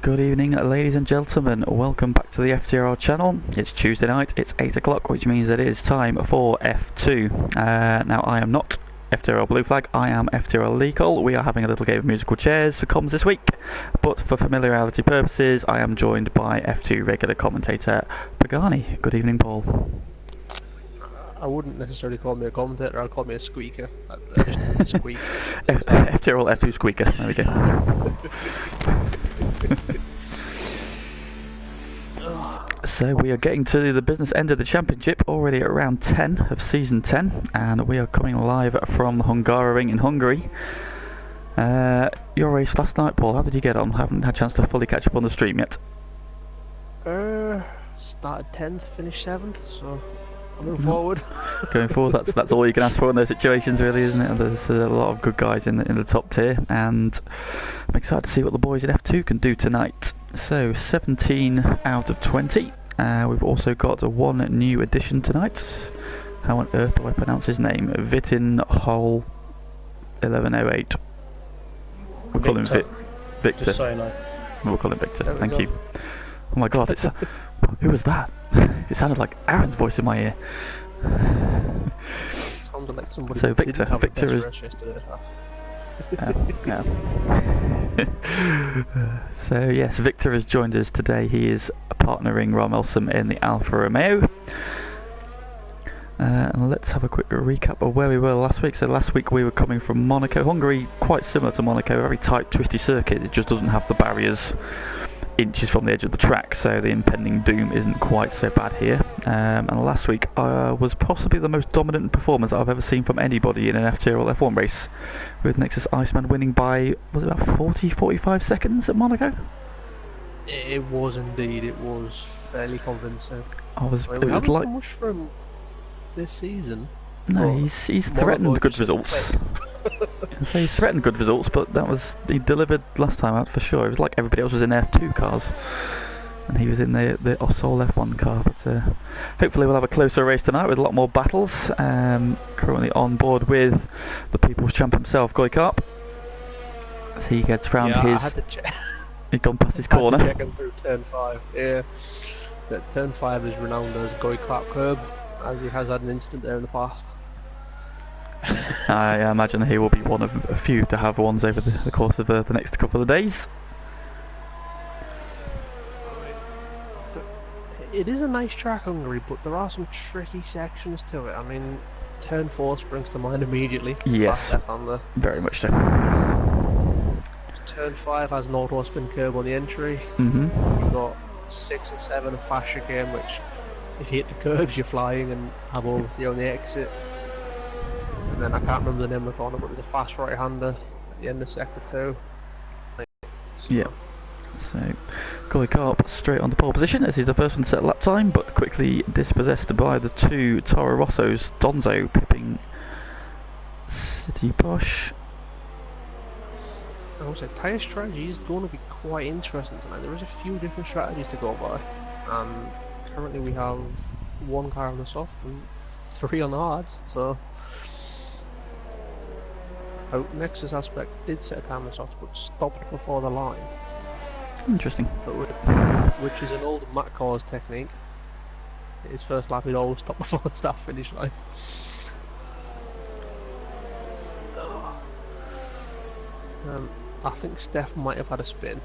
Good evening, ladies and gentlemen. Welcome back to the FTRL channel. It's Tuesday night, it's 8 o'clock, which means it is time for F2. Now, I am not FTRL Blue Flag, I am FTRL Legal. We are having a little game of musical chairs for comms this week, but for familiarity purposes, I am joined by F2 regular commentator Pagani. Good evening, Paul. I wouldn't necessarily call me a commentator, I'd call me a squeaker. Just a squeak. FTRL F2 Squeaker, there we go. So we are getting to the business end of the championship, already at round 10 of season 10, and we are coming live from the Hungaroring in Hungary. Your race last night, Paul, how did you get on? I haven't had a chance to fully catch up on the stream yet. Started 10th, finished 7th, so I'm moving forward. Going forward, that's all you can ask for in those situations, really, isn't it? There's a lot of good guys in the top tier, and I'm excited to see what the boys in F2 can do tonight. So 17 out of 20. We've also got one new addition tonight. How on earth do I pronounce his name? Vitin Hol 1108. We'll call him Victor. Just so you know. We'll call him Victor. Thank you. Oh my God! Who was that? It sounded like Aaron's voice in my ear. Sounded like somebody So Victor is. So yes, Victor has joined us today. He is partnering Romelsum in the Alfa Romeo. And let's have a quick recap of where we were last week. So last week we were coming from Monaco, Hungary, quite similar to Monaco, a very tight, twisty circuit. It just doesn't have the barriers inches from the edge of the track, so the impending doom isn't quite so bad here. And last week was possibly the most dominant performance I've ever seen from anybody in an FTRL F1 race, with Nexus Iceman winning by, was it about 40-45 seconds at Monaco? It was indeed, it was fairly convincing. We haven't so much from this season. No, he's threatened good results. So he's threatened good results, but he delivered last time out for sure. It was like everybody else was in F2 cars, and he was in the Osol F1 car. But hopefully we'll have a closer race tonight with a lot more battles. Currently on board with the People's Champ himself, Goikarp. As he gets round I had to check. He'd gone past his corner. Check him through turn 5. Yeah, that turn 5 is renowned as Goikarp curb, as he has had an incident there in the past. I imagine he will be one of a few to have ones over the course of the next couple of days. It is a nice track, Hungary, but there are some tricky sections to it. I mean, turn 4 springs to mind immediately. Yes, very much so. Turn 5 has an auto spin curb on the entry. You've got 6 and 7 a fast chicane, which if you hit the curbs you're flying, and have overthrow on the exit. And then I can't remember the name of the corner, but there's a fast right-hander at the end of sector 2. Yeah. So, Goikarp straight on the pole position as he's the first one to set lap time, but quickly dispossessed by the two Toro Rossos, Donzo pipping City Bosch. I would say tyre strategy is going to be quite interesting tonight. There is a few different strategies to go by, and currently we have one car on the soft and 3 on the hards, so Nexus Aspect did set a time on the soft but stopped before the line. Interesting. Which is an old Matt Cause technique. His first lap he'd always stop before the start finish line. I think Steph might have had a spin.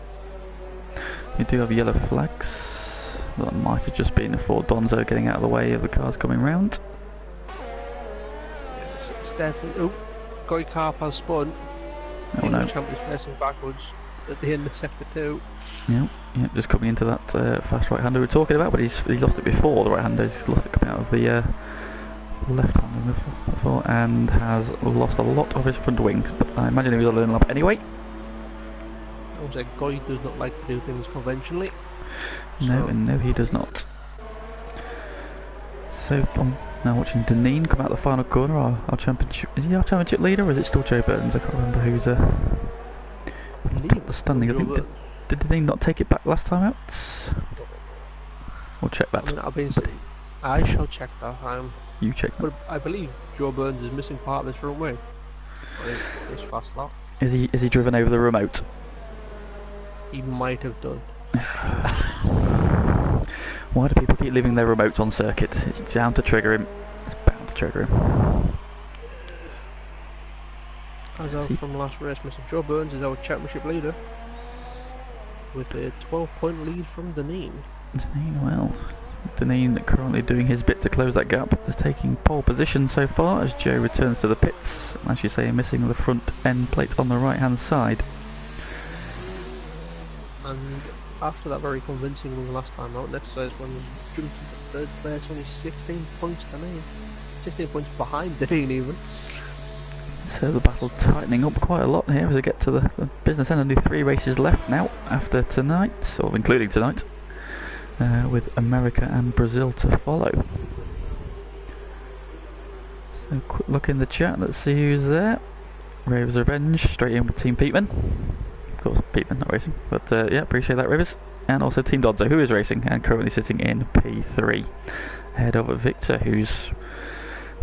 You do have yellow flags. That might have just been for Donzo getting out of the way of the cars coming round. Steph, Goikarp has spun. Oh no. The champ is facing backwards at the end of sector 2. Yeah, just coming into that fast right-hander we were talking about, but he's lost it before. The right-hander, he's lost it coming out of the left-hander before, and has lost a lot of his front wings. But I imagine he was a learning lap anyway. I would say Goy does not like to do things conventionally. No, he does not. So I'm now watching Deneen come out the final corner. Our championship, is he our championship leader, or is it still Joe Burns? I can't remember who's top the standing. I think did Deneen not take it back last time out? We'll check that. I shall check that. You check that. But I believe Joe Burns is missing part of his front wing. This fast lap. Is he driven over the remote? he might have done. Why do people keep leaving their remotes on circuit? It's bound to trigger him. It's bound to trigger him. As out from last race, Mr. Joe Burns is our championship leader with a 12-point lead from Deneen. Deneen currently doing his bit to close that gap. Just taking pole position so far as Joe returns to the pits. As you say, missing the front end plate on the right hand side. And after that very convincing win last time out, next says when he jumped into third place, only 16 points to me. 16 points behind Deneen even. So the battle tightening up quite a lot here as we get to the business end. Only 3 races left now after tonight, or including tonight, with America and Brazil to follow. So quick look in the chat, let's see who's there. Ravers Revenge, straight in with Team Peatman. Of course, Peatman not racing, but yeah, appreciate that, Ravers. And also Team Dodzo, who is racing and currently sitting in P3. Ahead of Victor, who's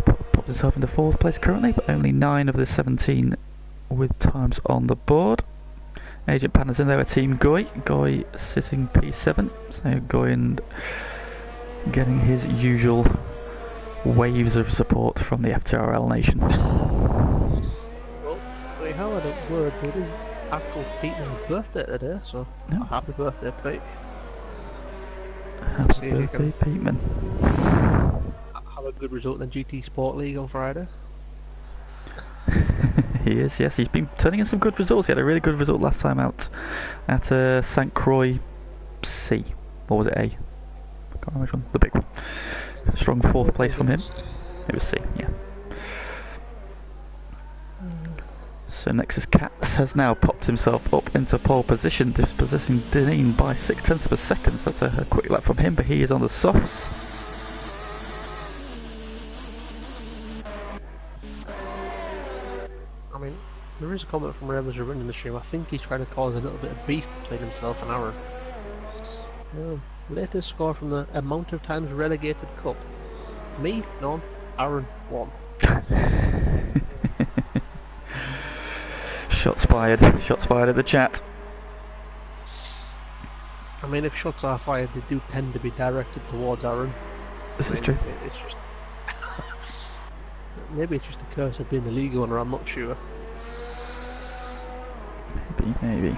popped himself into 4th place currently, but only 9 of the 17 with times on the board. Agent Panna's in there with Team Goy. Goy sitting P7, so Goy and getting his usual waves of support from the FTRL nation. Well, we had a word, it is actual Pete's birthday today, so yeah. Happy birthday, Pete. Happy birthday, Peteman. Have a good result in the GT Sport League on Friday. He is, yes. He's been turning in some good results. He had a really good result last time out at St. Croix C. Or was it A? I can't remember which one. The big one. Strong 4th place from him. It was C, yeah. So Nexus Cats has now popped himself up into pole position, dispossessing Deneen by 0.6 of a second. So that's a quick lap from him, but he is on the softs. I mean, there is a comment from Ravers Revenge in the stream. I think he's trying to cause a little bit of beef between himself and Aaron. Latest score from the amount of times relegated cup. Me, none. Aaron, 1. Shots fired. Shots fired at the chat. I mean, if shots are fired, they do tend to be directed towards Aaron. This is true. It's just maybe it's just the curse of being the league owner, I'm not sure. Maybe.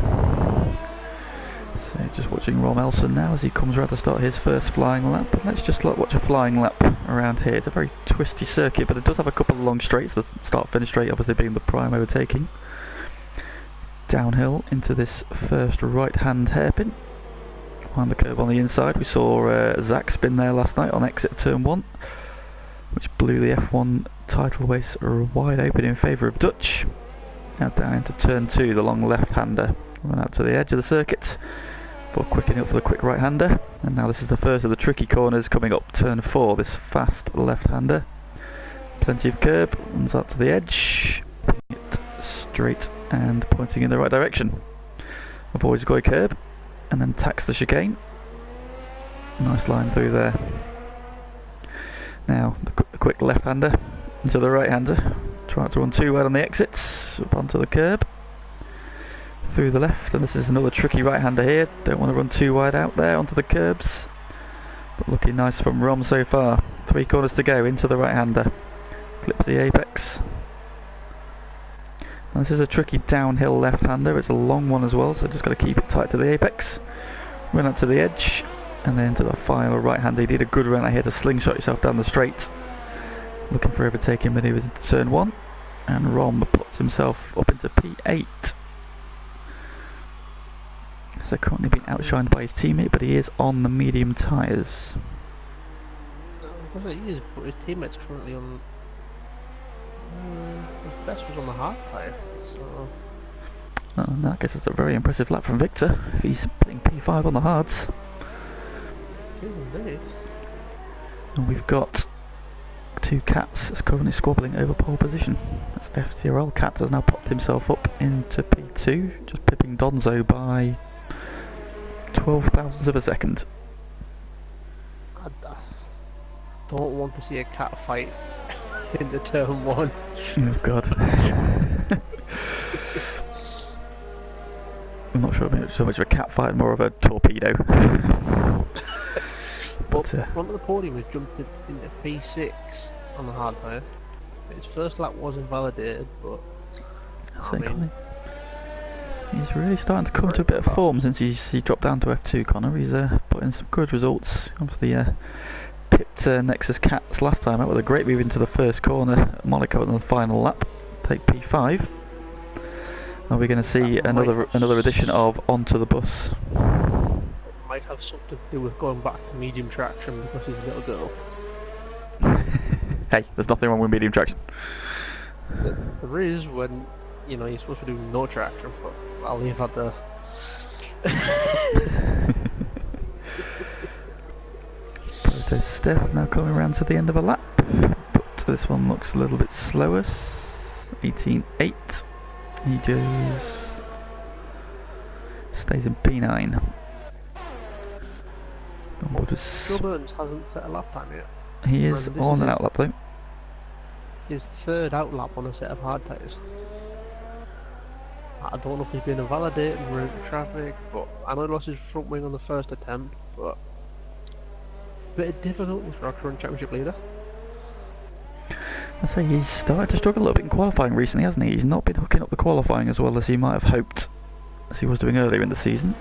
So just watching Rom Elson now as he comes around to start his first flying lap. But let's just watch a flying lap around here. It's a very twisty circuit, but it does have a couple of long straights. The start-finish straight obviously being the prime overtaking. Downhill into this first right-hand hairpin. On the curve on the inside, we saw Zach spin there last night on exit turn 1, which blew the F1 title race wide open in favour of Dutch. Now down into turn 2, the long left-hander. Run out to the edge of the circuit, but quickening up for the quick right-hander. And now this is the first of the tricky corners coming up turn 4, this fast left-hander. Plenty of curb, runs out to the edge, it straight and pointing in the right direction. Avoids Goy curb, and then tacks the chicane. Nice line through there. Now the quick left-hander into the right-hander. Try not to run too wide on the exits. Up onto the curb. Through the left, and this is another tricky right-hander here. Don't want to run too wide out there onto the curbs. But looking nice from Rom so far. 3 corners to go into the right-hander. Clips the apex. Now this is a tricky downhill left-hander. It's a long one as well, so just got to keep it tight to the apex. Run up to the edge, and then to the final right-hander. You need a good run out here to slingshot yourself down the straight. Looking for overtaking manoeuvres into turn 1, and Rom puts himself up into P8. So currently being outshined by his teammate, but he is on the medium tyres. Well, he is, but his teammate's currently on. His best was on the hard tyre, so. Well, in that case, it's a very impressive lap from Victor if he's putting P5 on the hards. It is indeed. And we've got 2 Cats that's currently squabbling over pole position. That's FTRL. Cat has now popped himself up into P2, just pipping Donzo by 12 thousandths of a second. I don't want to see a cat fight in the turn 1. Oh god. I'm not sure if it's so much of a cat fight, more of a torpedo. But front of the podium was jumped into P6 on the hard tyre. His first lap was invalidated, but he's really starting to come to a bit of form since he dropped down to F2, Connor. He's put in some good results. Obviously pipped Nexus Cats last time out with a great move into the first corner at Monaco on the final lap. Take P5. Are we going to see another edition of Onto the Bus? Might have something to do with going back to medium traction because he's a little girl. Hey, there's nothing wrong with medium traction. There is when, you know, you're supposed to do no traction, but I'll leave that there. Proto Steph now coming around to the end of a lap, but this one looks a little bit slower. 18.8. He stays in P9. Joe Burns hasn't set a lap time yet. He is on an outlap though. His third outlap on a set of hard tyres. I don't know if he's been invalidated and we're into traffic, but I know he lost his front wing on the first attempt, but a bit of difficulty for our current championship leader. I say he's started to struggle a little bit in qualifying recently, hasn't he? He's not been hooking up the qualifying as well as he might have hoped, as he was doing earlier in the season,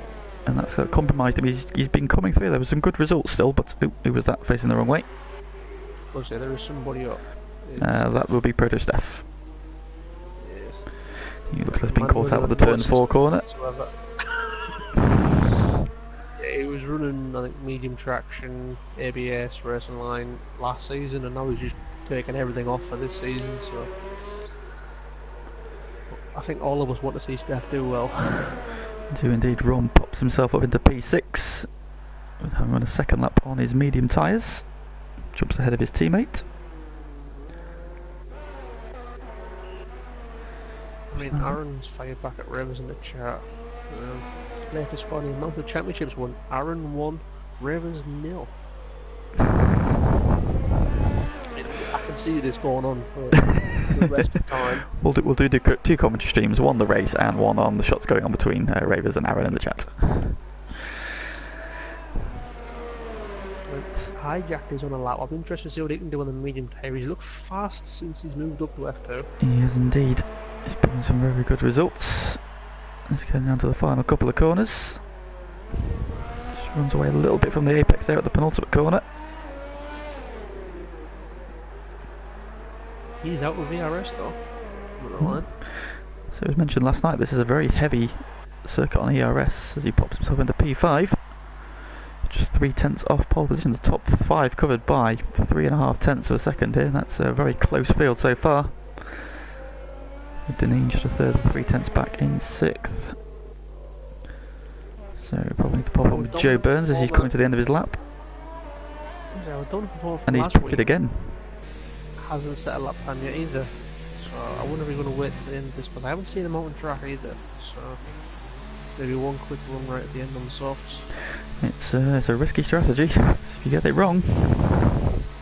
and that's compromised him. He's been coming through. There were some good results still, but who was that facing the wrong way? I'll say there is somebody up. That will be Proto Steph. Yes. He looks like he's been caught out with the turn 4 corner. Yeah, he was running, I think, medium traction, ABS, racing line last season, and now he's just taking everything off for this season, so I think all of us want to see Steph do well. Do indeed. Ron pops himself up into P6, having run a second lap on his medium tyres, jumps ahead of his teammate. I mean, Aaron's fired back at Ravens in the chat. Latest one, the amount of championships won. Aaron 1, Ravens 0. I can see this going on for the rest of the time. We'll do two commentary streams, one the race and one on the shots going on between Ravers and Aaron in the chat. Hijack is on a lap. I'm interested to see what he can do on the medium tyre. He's looked fast since he's moved up to F2. He has indeed. He's putting some very good results. He's getting down to the final couple of corners. Just runs away a little bit from the apex there at the penultimate corner. He's out with VRS though. So as mentioned last night, this is a very heavy circuit on ERS as he pops himself into P5. Just 3/10 off pole position. The top 5 covered by 3.5 tenths of a second here. That's a very close field so far. With Deneen just a third of 3/10 back in 6th. So probably need to pop on with Joe Burns as he's coming to the end of his lap. And he's pitted again. Hasn't set a lap time yet either. So I wonder if he's going to wait to the end of this, but I haven't seen him out on track either. So maybe one quick run right at the end on the softs. It's a risky strategy. If you get it wrong.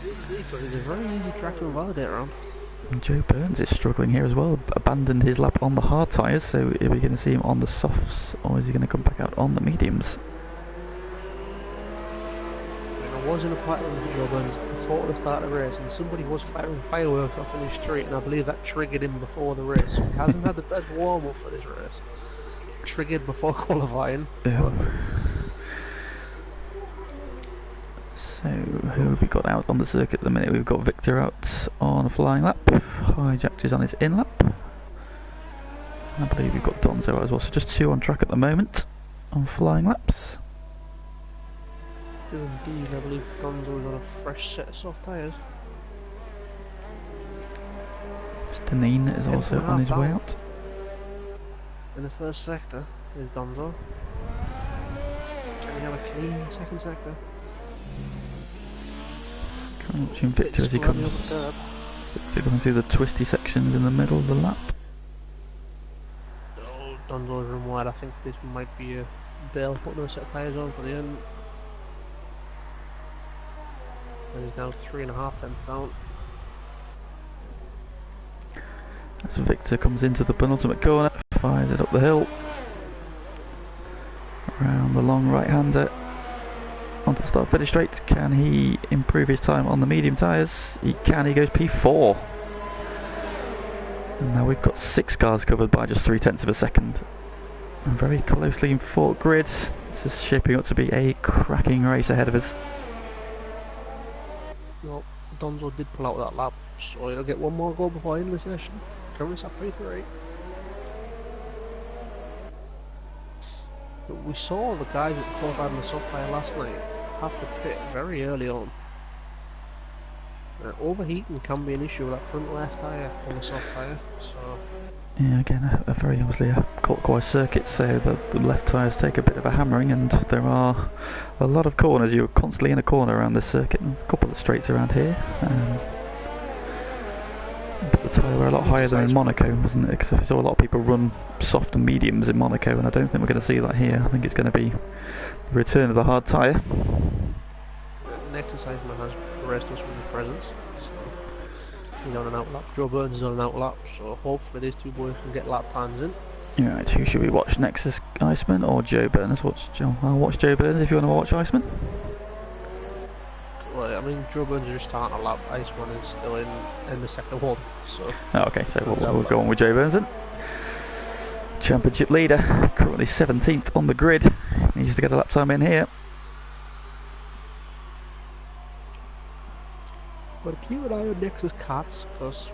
It's a very easy track to invalidate around. And Joe Burns is struggling here as well. Abandoned his lap on the hard tyres, so are we going to see him on the softs, or is he going to come back out on the mediums? I was in a platinum with Joe Burns before the start of the race, and somebody was firing fireworks off in the street, and I believe that triggered him before the race. He hasn't had the best warm-up for this race. Triggered before qualifying. Yeah. So, who have we got out on the circuit at the minute? We've got Victor out on a flying lap. Hijacked is on his in lap. I believe we've got Donzo out as well. So just 2 on track at the moment on flying laps. Indeed, I believe Donzo is on a fresh set of soft tyres. Mr. Neen is also on his way out. In the first sector is Donzo. Can we have a clean second sector? Watching Victor as he comes. Victor going through the twisty sections in the middle of the lap. Oh, Donzo's run wide. I think this might be a Bale putting a set of tyres on for the end. And he's now 3.5 tenths down. As Victor comes into the penultimate corner, fires it up the hill. Round the long right-hander onto the start-finish straight. Can he improve his time on the medium tyres? He can. He goes P4. And now we've got 6 cars covered by just 0.3 of a second. And very closely fought grid. This is shaping up to be a cracking race ahead of us. Well, Donzo did pull out that lap, so he'll get one more go before I end the session. Currently at P3. But we saw the guys that qualified on the soft tyre last night have to pit very early on. Overheating can be an issue with that front left tyre on the soft tyre, so... Yeah, again, a very obviously a clockwise circuit, so the left tyres take a bit of a hammering, and there are a lot of corners. You're constantly in a corner around this circuit, and a couple of straights around here. But the tyre were a lot higher than in Monaco, wasn't it? Because I saw a lot of people run soft and mediums in Monaco, and I don't think we're going to see that here. I think it's going to be the return of the hard tyre. Next excitement has progressed us with the presence. He's on an outlap. Joe Burns is on an outlap, so hopefully these two boys can get lap times in. Right, who should we watch next? Is Iceman or Joe Burns? I'll watch Joe Burns if you want to watch Iceman. Well, I mean, Joe Burns is just starting a lap. Iceman is still in the second one, so... Oh, okay, so we'll go on with Joe Burns then. Championship leader, currently 17th on the grid. He needs to get a lap time in here. But keep an eye on Nexus Cats, because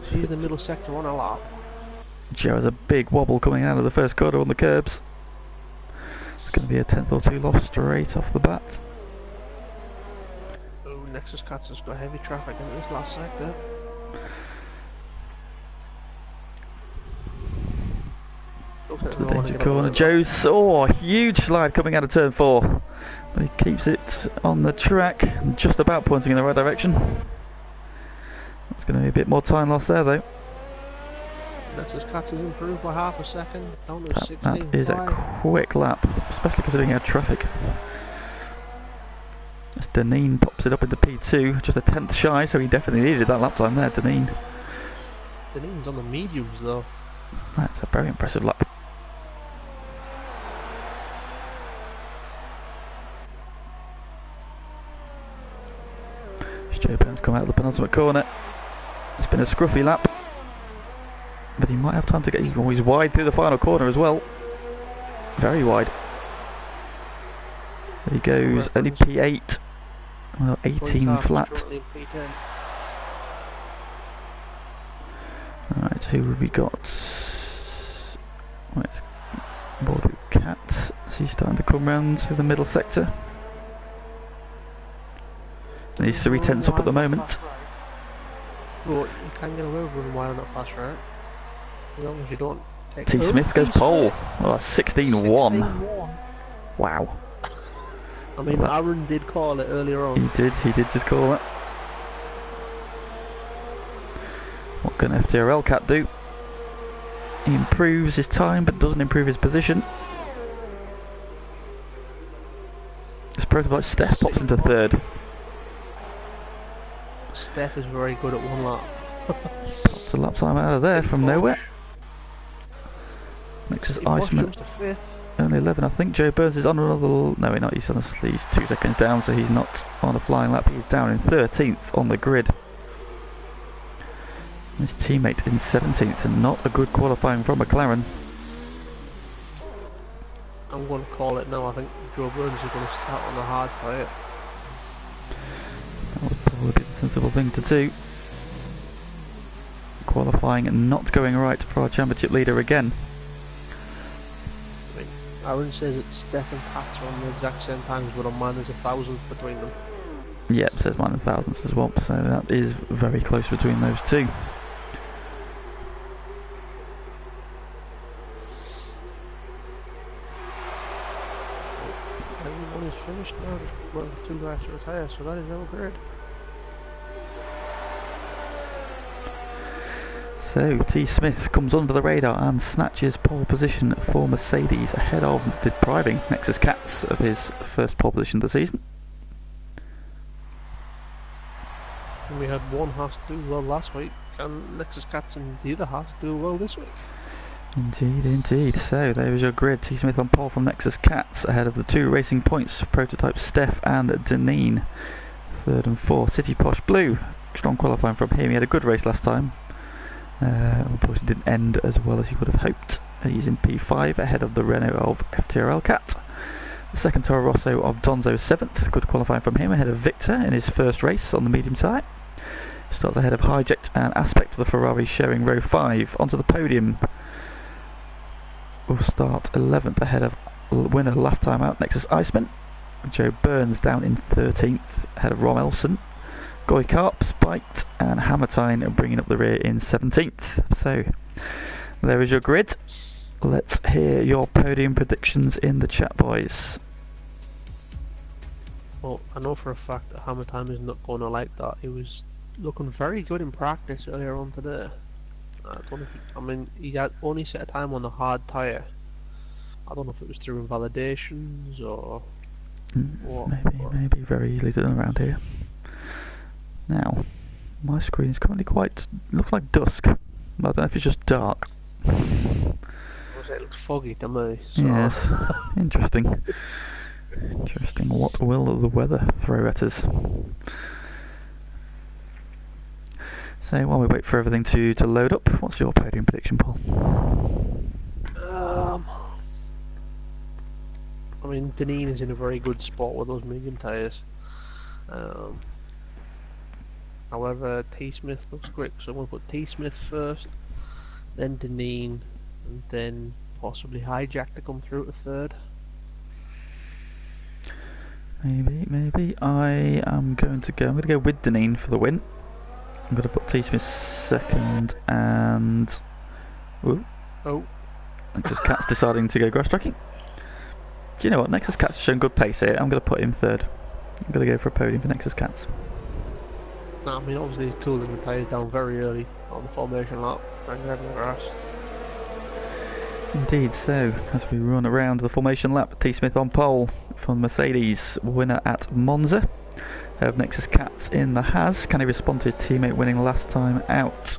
she's in the middle sector on a lap. Joe has a big wobble coming out of the first corner on the curbs. It's going to be a 10th or 2 lost straight off the bat. Oh, Nexus Cats has got heavy traffic in this last sector. To the danger corner. Joe's, a huge slide coming out of turn 4. But he keeps it on the track, just about pointing in the right direction. There's going to be a bit more time lost there though. Nexus Cats has improved by half a second, down to 16. That is a quick lap, especially considering he had traffic. As Deneen pops it up into P2, just a 10th shy, so he definitely needed that lap time there, Deneen. Deneen's on the mediums though. That's a very impressive lap. Joe Burns come out of the penultimate corner. It's been a scruffy lap, but he might have time to get. He's wide through the final corner as well. Very wide. There he goes, only P8. Well, 18 flat. Alright, who have we got? Right, board with Cat. So he's starting to come round to the middle sector. And he's 3/10 up at the moment. But you can get away with running wide on that fast right. As long as you don't take... T. Smith goes pole. Oh, that's 16-1. Wow. I mean, Aaron did call it earlier on. He did just call it. What can FTRL Cat do? He improves his time but doesn't improve his position. This prototype Steph pops into 3rd. Steph is very good at one lap. Pops a lap time out of there from nowhere. Next is Iceman. Only 11, I think. Joe Burns is on another... No, he's not. He's 2 seconds down, so he's not on a flying lap. He's down in 13th on the grid. His teammate in 17th, and not a good qualifying from McLaren. I'm going to call it now. I think Joe Burns is going to start on the hard tyre. That would probably be the sensible thing to do. Qualifying and not going right for our championship leader again. I mean, Aaron says that Steph and Pat are on the exact same times, but on mine there's 1,000 between them. Yep, says mine thousands as well, so that is very close between those two. Everyone is finished now, well, 2 guys to retire, so that is all great. So T. Smith comes under the radar and snatches pole position for Mercedes ahead of depriving Nexus Cats of his first pole position of the season. And we had one Haas do well last week, and Nexus Cats and the other Haas do well this week. Indeed, indeed. So there is your grid. T. Smith on pole from Nexus Cats, ahead of the 2 Racing Points prototype Steph and Deneen. 3rd and 4th, City Posh Blue. Strong qualifying from him. He had a good race last time. Unfortunately didn't end as well as he would have hoped. He's in P5 ahead of the Renault of FTRL Cat. The second Toro Rosso of Donzo 7th. Good qualifying from him ahead of Victor in his first race on the medium tyre. Starts ahead of Hijacked and Aspect for the Ferrari sharing row 5. Onto the podium. Will start 11th ahead of winner last time out, Nexus Iceman. Joe Burns down in 13th ahead of Rom Elson. Goy Karp, Spiked and Hammertine bringing up the rear in 17th. So there is your grid. Let's hear your podium predictions in the chat, boys. Well, I know for a fact that Hammertime is not going to like that. He was looking very good in practice earlier on today. I don't know if he had only set a time on the hard tyre. I don't know if it was through invalidations or what. Maybe very easily done around here. Now, my screen is currently looks like dusk. I don't know if it's just dark. It looks foggy to me. So. Yes, interesting. Interesting. What will the weather throw at us? So while we wait for everything to load up, what's your podium prediction, Paul? I mean, Deneen is in a very good spot with those medium tyres. However, T. Smith looks quick, so I'm going to put T. Smith first, then Deneen, and then possibly Hijack to come through to 3rd. Maybe. I'm going to go with Deneen for the win. I'm going to put T. Smith 2nd and... Nexus Cat's deciding to go grass tracking. Do you know what? Nexus Cat's shown good pace here. I'm going to put him 3rd. I'm going to go for a podium for Nexus Cats. No, I mean, obviously he's cooling the tyres down very early on the formation lap, trying to have the grass. Indeed, so as we run around the formation lap, T. Smith on pole from Mercedes, winner at Monza. Have Nexus Cats in the Haas. Can he respond to his teammate winning last time out?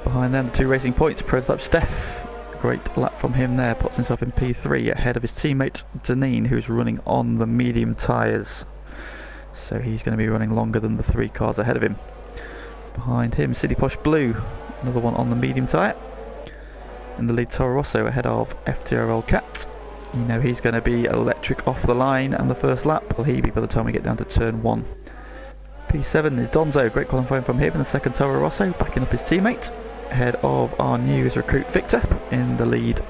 Behind them, the 2 Racing Points, prototype Steph. Great lap from him there, puts himself in P3 ahead of his teammate Deneen, who's running on the medium tyres. So he's going to be running longer than the 3 cars ahead of him. Behind him, City Posh Blue, another one on the medium tyre. In the lead, Toro Rosso ahead of FTRL Cat. You know he's going to be electric off the line, and the first lap will he be by the time we get down to turn 1. P7 is Donzo, great qualifying from him in the second Toro Rosso, backing up his teammate. Ahead of our news recruit Victor in the lead.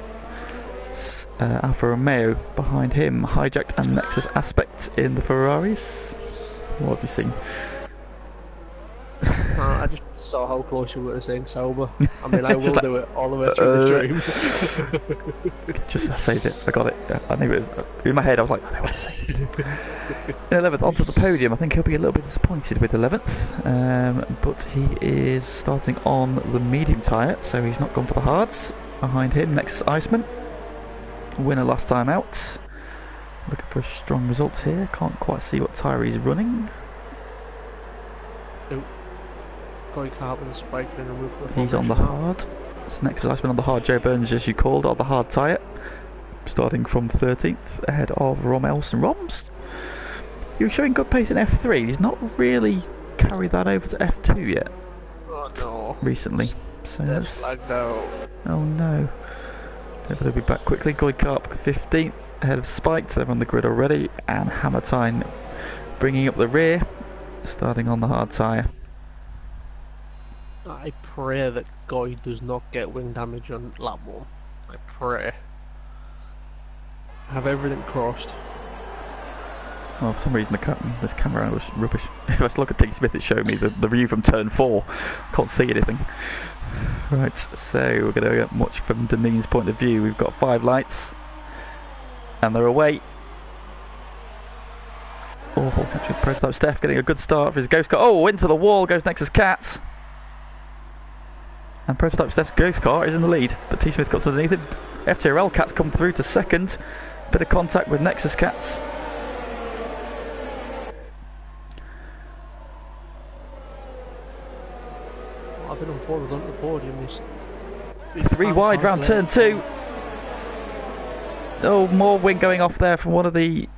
Alfa Romeo behind him, Hijacked and Nexus Aspect in the Ferraris. What have you seen? I just saw how close you were to saying sober. I mean, I will do it all the way through the stream. Just saved it. I got it. I knew it was in my head. I was like, I know what to say. In 11th, onto the podium. I think he'll be a little bit disappointed with 11th, but he is starting on the medium tyre, so he's not gone for the hards. Behind him, Nexus Iceman, winner last time out. Looking for a strong result here. Can't quite see what tyre he's running. Goy Karp and Spike been removed from the He's on the hard. So Nexus Iceman on the hard. Joe Burns, as you called, on the hard tyre. Starting from 13th, ahead of Rom Elson. Roms, he was showing good pace in F3. He's not really carried that over to F2 yet. Oh no. Recently. So that's flagged out. Oh no. Hopefully they'll be back quickly. Goy Karp 15th, ahead of Spiked. They're on the grid already. And Hammertine bringing up the rear, starting on the hard tyre. I pray that Goy does not get wing damage on lap 1. I pray. I have everything crossed. Oh, for some reason this camera was rubbish. If I look at T. Smith, it's showing me the view from turn 4. Can't see anything. Right, so we're going to get much from Deneen's point of view. We've got 5 lights, and they're away. Awful catch with prototype Steph getting a good start for his ghost car. Oh, into the wall goes Nexus Cats. And prototype Steph's ghost car is in the lead, but T. Smith got underneath it. FTRL Cats come through to 2nd. Bit of contact with Nexus Cats. I've been on board on the podium. Three wide round turn 2. Oh, more wing going off there from one of the...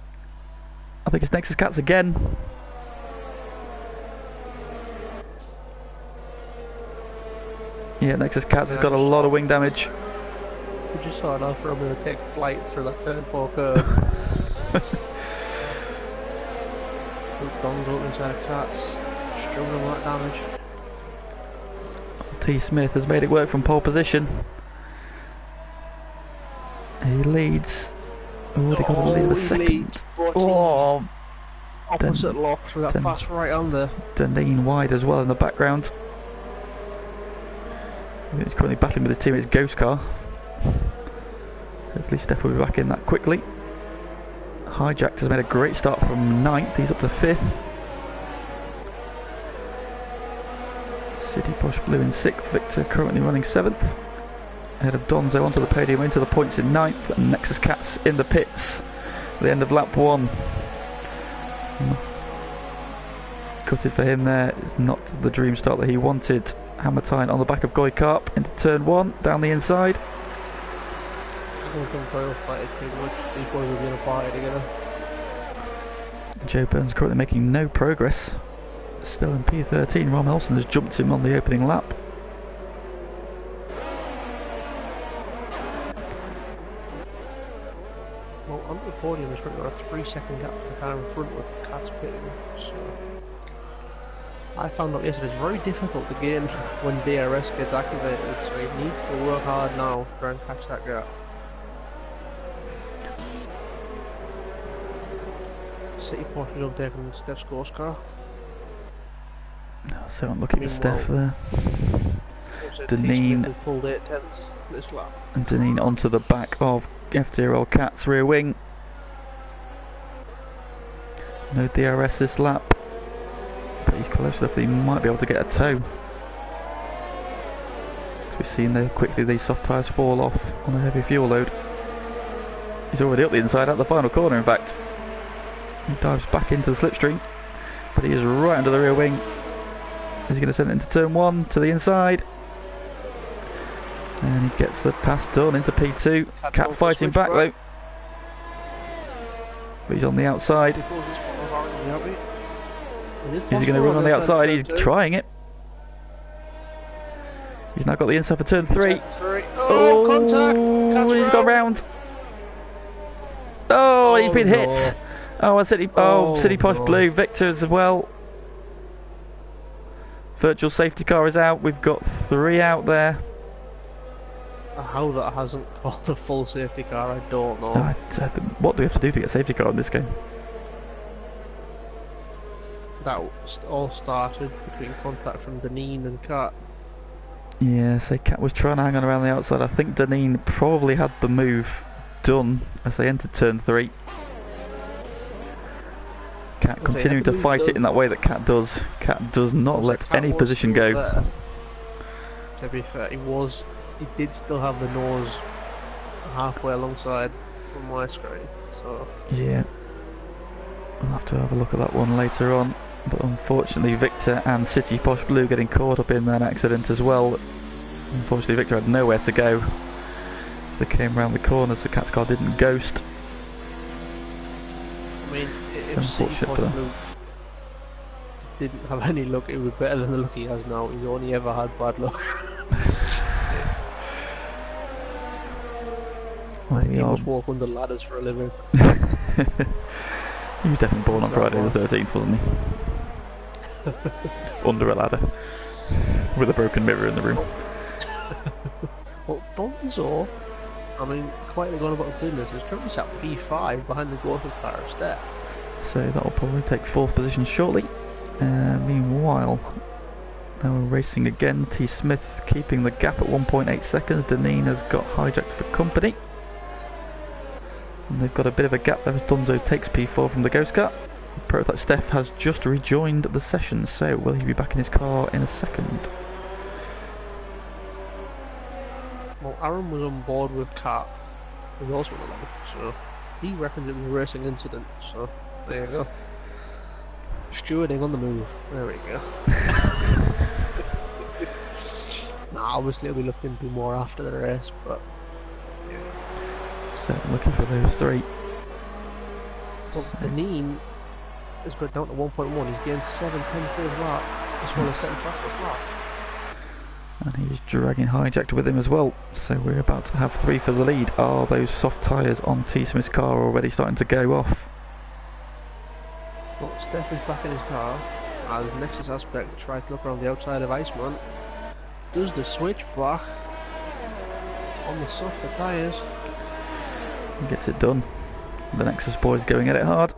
I think it's Nexus Cats again. Yeah, Nexus Cats has got a lot of wing damage. We just saw an Alfa Romeo take flight through that turn 4 curve. Don's up inside of Cats, struggling with that damage. T. Smith has made it work from pole position. He leads. Already got a lead of a second. Oh, opposite lock through that fast right under. Deneen wide as well in the background. He's currently battling with his teammate's ghost car. Hopefully Steph will be back in that quickly. Hijacked has made a great start from 9th, he's up to 5th. City Posh Blue in 6th, Victor currently running 7th. Ahead of Donzo onto the podium, into the points in 9th, and Nexus Cats in the pits at the end of lap 1. Gutted for him there, it's not the dream start that he wanted. Hammertine on the back of Goykarp into turn 1, down the inside. I don't think Goyle fighted too much, these boys are going to fight together. Joe Burns currently making no progress. Still in P13, Ron Olsen has jumped him on the opening lap. Well, on the podium is currently got a 3-second gap to the car in front with Cats pitting, so... I found out yesterday it's very difficult to gain when DRS gets activated, so he needs to work hard now to try and catch that gap. City Porsche is overtaking Steph's ghost car. So unlucky for Steph there. Deneen pulled 8/10 this lap. And Deneen onto the back of FTRL Cat's rear wing. No DRS this lap. But he's close enough that he might be able to get a tow. As we've seen there quickly these soft tyres fall off on a heavy fuel load. He's already up the inside at the final corner in fact. He dives back into the slipstream, but he is right under the rear wing. Is he going to send it into turn 1 to the inside? And he gets the pass done into P2. Cat fighting back though. But he's on the outside. Is he going to run on the outside? He's trying it. He's now got the inside for turn 3. Oh, contact! He's gone round. Oh, he's been hit. Oh, City Posh Blue, Victor as well. Virtual safety car is out. We've got 3 out there. How that hasn't called the full safety car, I don't know. What do we have to do to get a safety car in this game? That all started between contact from Deneen and Cat. Yeah, so Cat was trying to hang on around the outside. I think Deneen probably had the move done as they entered turn 3. Cat continuing to fight it in that way that Cat does. Cat does not let any position go. There. To be fair, he did still have the nose halfway alongside on my screen, so... Yeah. I'll have to have a look at that one later on. But unfortunately Victor and City Posh Blue getting caught up in that accident as well. Unfortunately Victor had nowhere to go. So they came round the corners, the Cat's car didn't ghost. I mean, if City Posh Blue didn't have any luck, it would be better than the luck he has now. He's only ever had bad luck. Well, he must walk under ladders for a living. He was definitely born on Friday the 13th, wasn't he? Under a ladder. With a broken mirror in the room. Well, Bonzo, I mean, quietly going about business, is currently sat P5 behind the Gordon car of Steph. So that'll probably take 4th position shortly. Meanwhile, now we're racing again. T. Smith keeping the gap at 1.8 seconds. Deneen has got hijacked for company. And they've got a bit of a gap there as Donzo takes P4 from the Ghost car. Prototype Steph has just rejoined the session, so will he be back in his car in a second? Well, Aaron was on board with Cat, who's also on the level, so he reckons it was a racing incident, so there you go. Stewarding on the move, there we go. Nah, obviously, we'll be looking to do more after the race, but So looking for those three. well, Deneen has got down to 1.1. He's gained 7/10 of that. As well as second fastest lap. And he's dragging Hijacked with him as well. So we're about to have three for the lead. Are those soft tyres on T. Smith's car already starting to go off? Well, Steph is back in his car. As Nexus Aspect tries to look around the outside of Iceman. Does the switch back on the softer tyres. He gets it done. The Nexus boys going at it hard.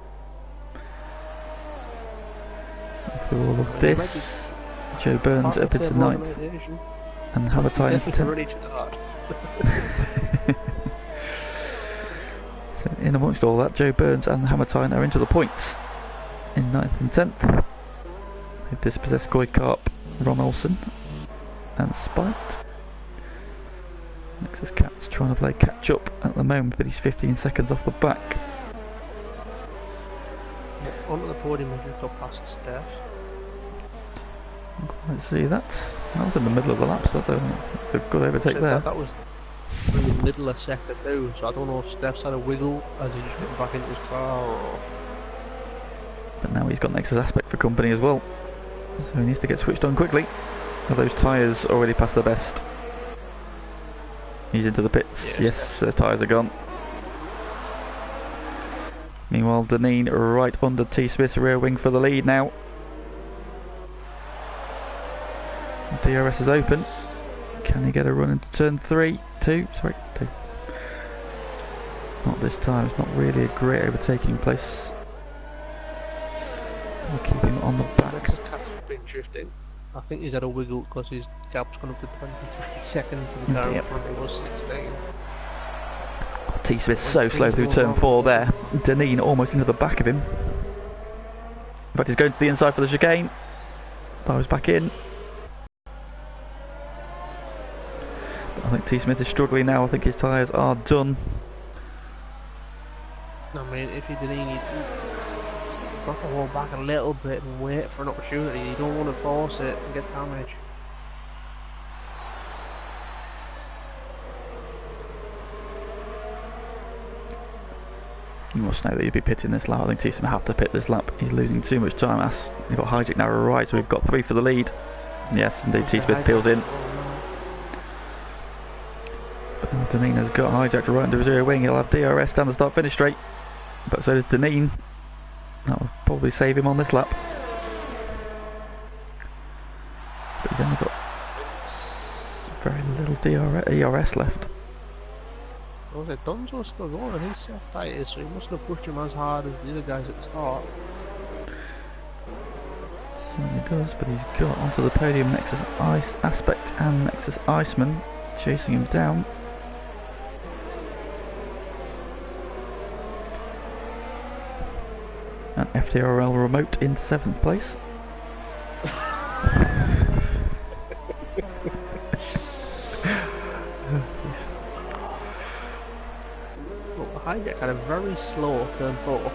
Through all of this, Joe Burns up into 9th. And Havertine is 10th. So in amongst all that, Joe Burns and Havertine are into the points in 9th and 10th. They dispossess Goykarp, Ron Olsen and Spite. Nexus Cat's trying to play catch up at the moment, but he's 15 seconds off the back. Onto the podium as we've got past Steph. I can't quite see that. That was in the middle of the lap, so that's a good overtake there. That was in the middle of sector 2, so I don't know if Steph's had a wiggle as he's just getting back into his car or... But now he's got Nexus Aspect for company as well, so he needs to get switched on quickly. Are those tyres already past the best? He's into the pits. Yes, the tyres are gone. Meanwhile, Deneen right under T. Smith's rear wing for the lead now. DRS is open. Can he get a run into turn 2? Not this time, it's not really a great overtaking place. We'll keep him on the back. Cat's been drifting. I think he's had a wiggle because his gap's gone up to 23 seconds and the car in front of him was 16. T. Smith's so slow through turn 4 there. Deneen almost into the back of him. In fact, he's going to the inside for the chicane. Dives back in. I think T. Smith is struggling now. I think his tyres are done. I mean, if you didn't, you've got to hold back a little bit and wait for an opportunity. You don't want to force it and get damage. You must know that you'd be pitting this lap. I think T. Smith have to pit this lap. He's losing too much time. We've got Hijack now right, so we've got 3 for the lead. Yes, indeed, T. Smith peels in. Deneen has got Hijacked right under his rear wing. He'll have DRS down the start finish straight, but so does Deneen. That will probably save him on this lap, but he's only got very little ERS left. Well, Donzo's still going and he's soft tighted, so he mustn't have pushed him as hard as the other guys at the start. Certainly does, but he's got onto the podium Nexus Aspect and Nexus Iceman chasing him down. And FTRL remote in 7th place. Well, Hijack had a very slow turn 4.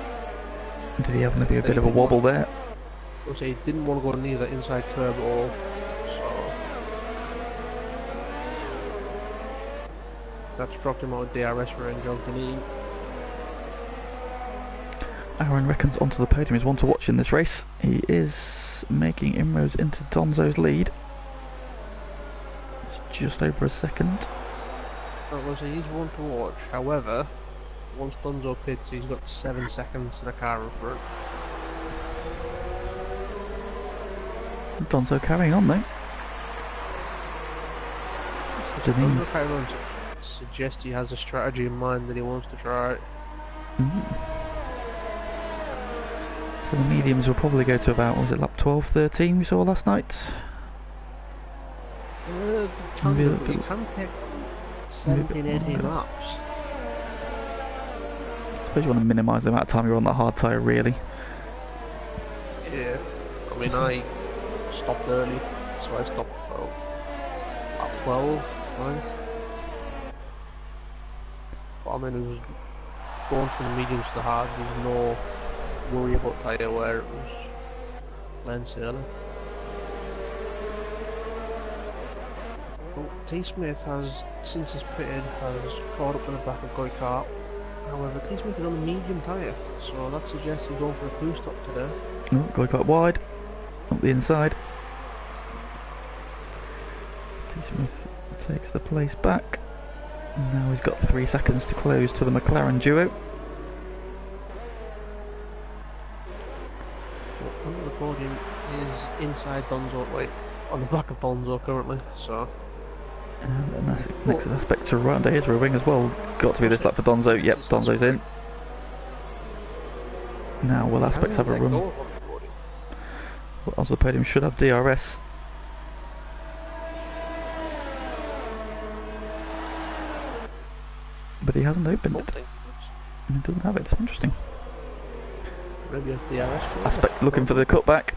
Did he have maybe a bit of a wobble there? So he didn't want to go near that inside curb at all. So that's dropped him out of DRS range of Deneen. Aaron reckons onto the podium is one to watch in this race. He is making inroads into Donzo's lead. It's just over a second. Well, so he's one to watch. However, once Donzo pits, he's got 7 seconds to the car in front. Donzo carrying on though. So Donzo carrying on suggests he has a strategy in mind that he wants to try. So the mediums will probably go to about, was it lap 12, 13 we saw last night? You can take 17, 18 laps. I suppose you want to minimise the amount of time you're on that hard tyre really. Yeah, I mean I stopped early, so I stopped at 12, right? But I mean it was going from the mediums to the hards, there's no worry about tyre wear, it was lens early. Well, T Smith has, since he's pitted, has caught up with the back of Goikart. However, T Smith is on a medium tyre, so that suggests he's going for a poo stop today. Oh, Goikart wide, up the inside. T Smith takes the place back. And now he's got 3 seconds to close to the McLaren duo. Under the podium is inside Donzo, wait, on the back of Donzo currently, so... And that's next aspect to right under his rear wing as well. Got to be this lap for Donzo. Yep, Donzo's in. Now will Aspects have a run? Well, onto the podium should have DRS. But he hasn't opened it. And he doesn't have it. It's interesting. Maybe a DRS. Aspect looking for the cutback.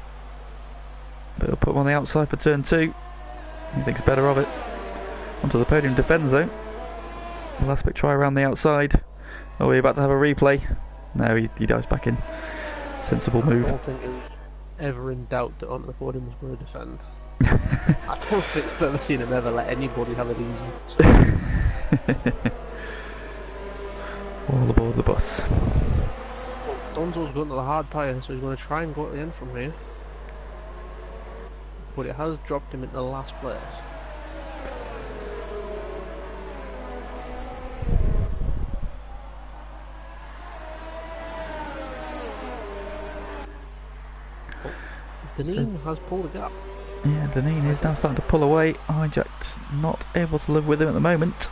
But he'll put him on the outside for turn 2. He thinks better of it. Onto the podium, defends though. Will Aspect try around the outside? Oh, we're about to have a replay. No, he dives back in. Sensible move. I don't think it was ever in doubt that onto the podium was going to defend. I don't think I've ever seen him ever let anybody have it easy. All aboard the bus. Well, Donzo's going to the hard tyre, so he's going to try and go at the end from here. But it has dropped him into the last place. Deneen has pulled a gap. Yeah, Deneen is now starting to pull away. Hijack's not able to live with him at the moment.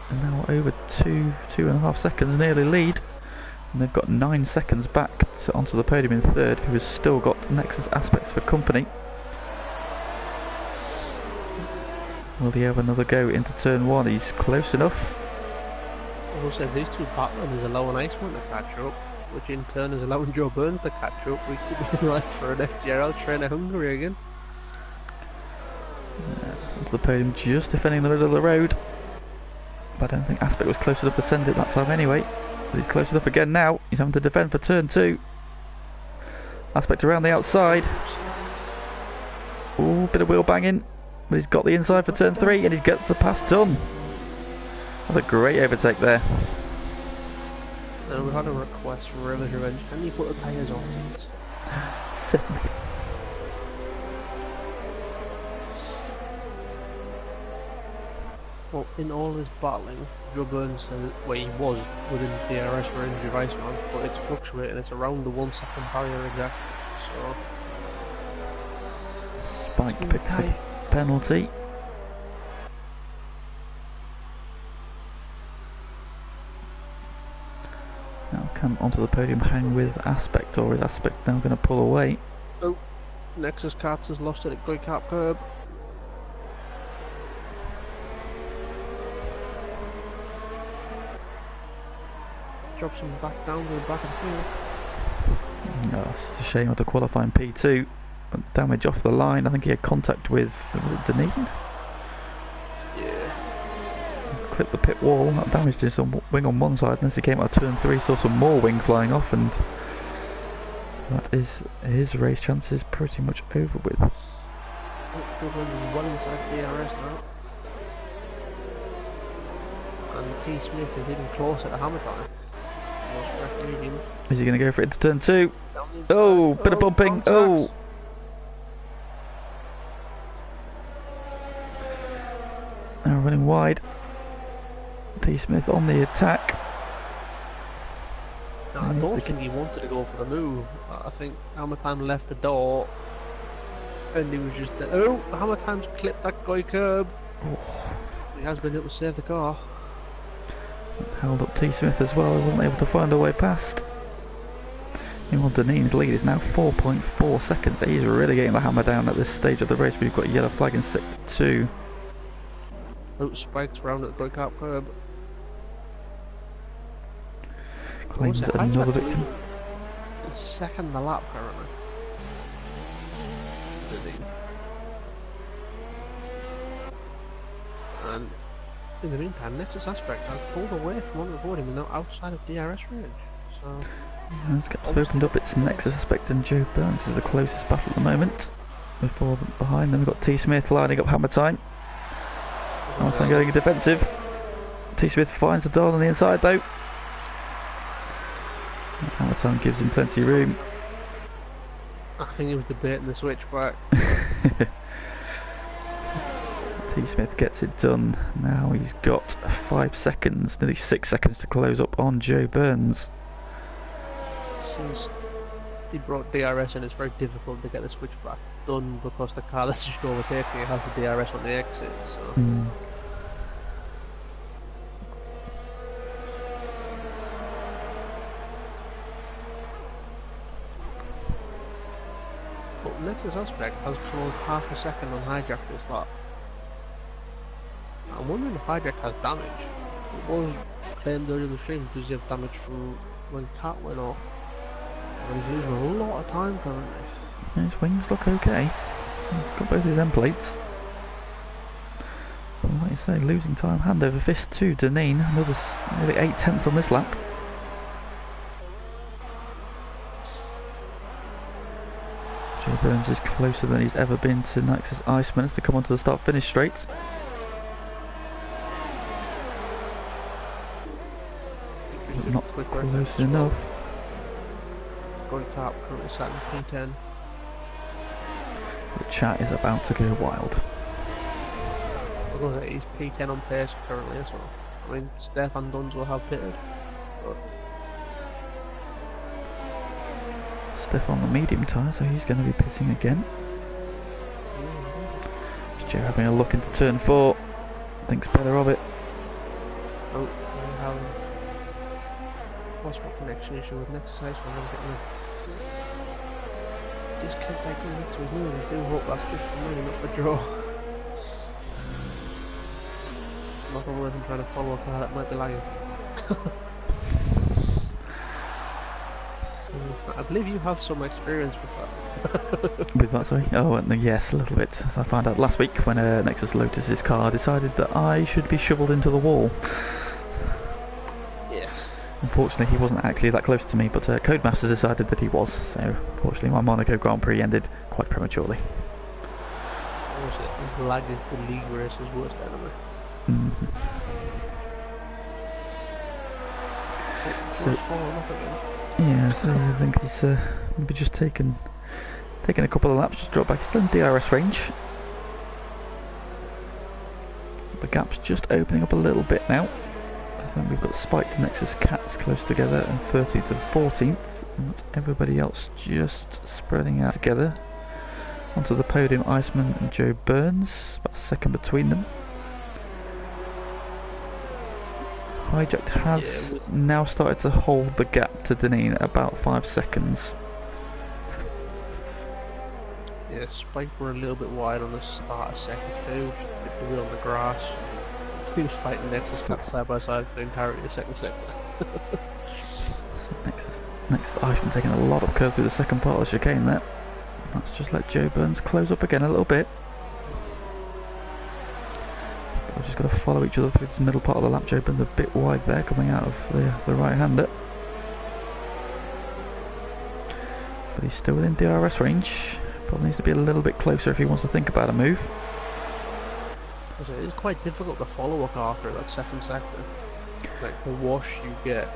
And now over 2.5 seconds, nearly lead. And they've got 9 seconds back onto the podium in third, who has still got Nexus Aspects for company. Will he have another go into turn 1? He's close enough. Also, these two battling is allowing Iceman to catch up, which in turn is allowing Joe Burns to catch up. We could be like for an FTRL train to Hungary again. Onto the podium, just defending the middle of the road. But I don't think Aspect was close enough to send it that time anyway. But he's close enough again now. He's having to defend for turn 2. Aspect around the outside. Ooh, bit of wheel banging. But he's got the inside for turn 3 and he gets the pass done. That's a great overtake there. And we've had a request from Rivers Revenge. Can you put the tyres on it? Certainly. Well, in all his battling, Joe Burns says, well, he was within DRS for injury of Iceman, but it's fluctuating, it's around the 1 second barrier exactly, so... Spike picks up a penalty. Now come onto the podium, hang with Aspect, or is Aspect now going to pull away? Oh, Nexus Cats has lost it at Goikart curb. Drops him back down to the back of the field. No, it's a shame after qualifying P2. Damage off the line. I think he had contact with, was it Deneen? Yeah. Clipped the pit wall. That damaged his wing on one side, and as he came out of turn 3 saw some more wing flying off, and that is his race chances pretty much over with. Well inside DRS now. And T Smith is even closer to hammer time. Is he going to go for it into turn 2? Oh, bit of bumping. Oh. Now running wide. T Smith on the attack. No, I don't think he wanted to go for the move. I think Hammer Time left the door and he was just there. Oh, Hammer Time's clipped that guy curb. Oh. He has been able to save the car. Held up T Smith as well, he wasn't able to find a way past. Meanwhile, Deneen's lead is now 4.4 seconds. He's really getting the hammer down at this stage of the race. We've got a yellow flag in sector 2. Oh, spikes round at the Goikart curb. Claims another victim. Second the lap currently. And in the meantime, Nexus Aspect has pulled away from on the podium and now outside of DRS range. So yeah, it's got opened up. It's Nexus Aspect and Joe Burns is the closest battle at the moment. Before behind them we've got T Smith lining up hammer time. Hamilton going defensive. T. Smith finds the door on the inside though. Hamilton gives him plenty of room. I think he was debating the switchback. T. Smith gets it done. Now he's got 5 seconds, nearly 6 seconds to close up on Joe Burns. Since he brought DRS in, it's very difficult to get the switchback done because the car that's just overtaking it has the DRS on the exit. So. But Nexus Aspect has closed half a second on hijack this lap. I'm wondering if hijack has damage. It was claimed earlier in the stream because he has damage from when Cat went off. And he's losing a lot of time currently. His wings look okay. He's got both his end plates. Well, like you say, losing time. Hand over fist to Deneen. Another nearly 8 tenths on this lap. Joe Burns is closer than he's ever been to Nexus Iceman as to come onto the start-finish straight. Not close enough. Going Carp currently sat in P10. The chat is about to go wild. I was going to say he's P10 on pace currently as well. I mean, Stefan Duns will have pitted. But Steph on the medium tyre, so he's going to be pitting again. Joe having a look into turn 4. Thinks better of it. Oh, we have possible connection issue with Nexus Iceman. I'm getting a disconnect back in next to his moon. I do hope that's just for me, not for draw. Not for worth trying to follow a car that might be lagging. I believe you have some experience with that. With that, sorry? Oh, yes, a little bit. As I found out last week when Nexus Lotus's car decided that I should be shoveled into the wall. Yeah. Unfortunately, he wasn't actually that close to me, but Codemasters decided that he was, so unfortunately my Monaco Grand Prix ended quite prematurely. Lag is the league race's worst enemy. Yeah, so I think he's maybe just taken a couple of laps, just drop back. He's still in DRS range. The gap's just opening up a little bit now. I think we've got Spiked Nexus Cats close together, and 13th and 14th, and everybody else just spreading out together. Onto the podium, Iceman and Joe Burns, about a second between them. Hijacked has now started to hold the gap to Deneen at about 5 seconds. Yeah, Spike were a little bit wide on the start of second two, just bit the wheel on the grass. He was fighting Nexus Cat side by side for the entirety of the second sector. Nexus Iceman taking a lot of curve through the second part of the chicane there. Let's just let Joe Burns close up again a little bit. We've just got to follow each other through this middle part of the lap. Joe Burns a bit wide there, coming out of the right-hander. But he's still within DRS range. Probably needs to be a little bit closer if he wants to think about a move. It's quite difficult to follow a car through that second sector. Like, the wash you get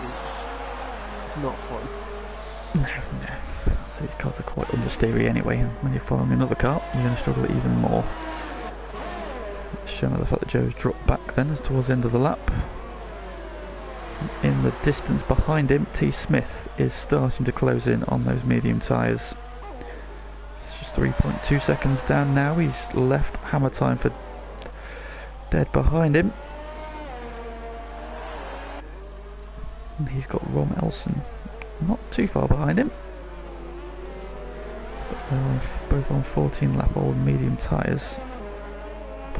is not fun. No. So these cars are quite understeery anyway, and when you're following another car, you're going to struggle even more. Shown by the fact that Joe's dropped back then as towards the end of the lap. In the distance behind him, T. Smith is starting to close in on those medium tyres. It's just 3.2 seconds down now. He's left hammer time for dead behind him. And he's got Rom Elson not too far behind him. But they're both on 14 lap old medium tyres.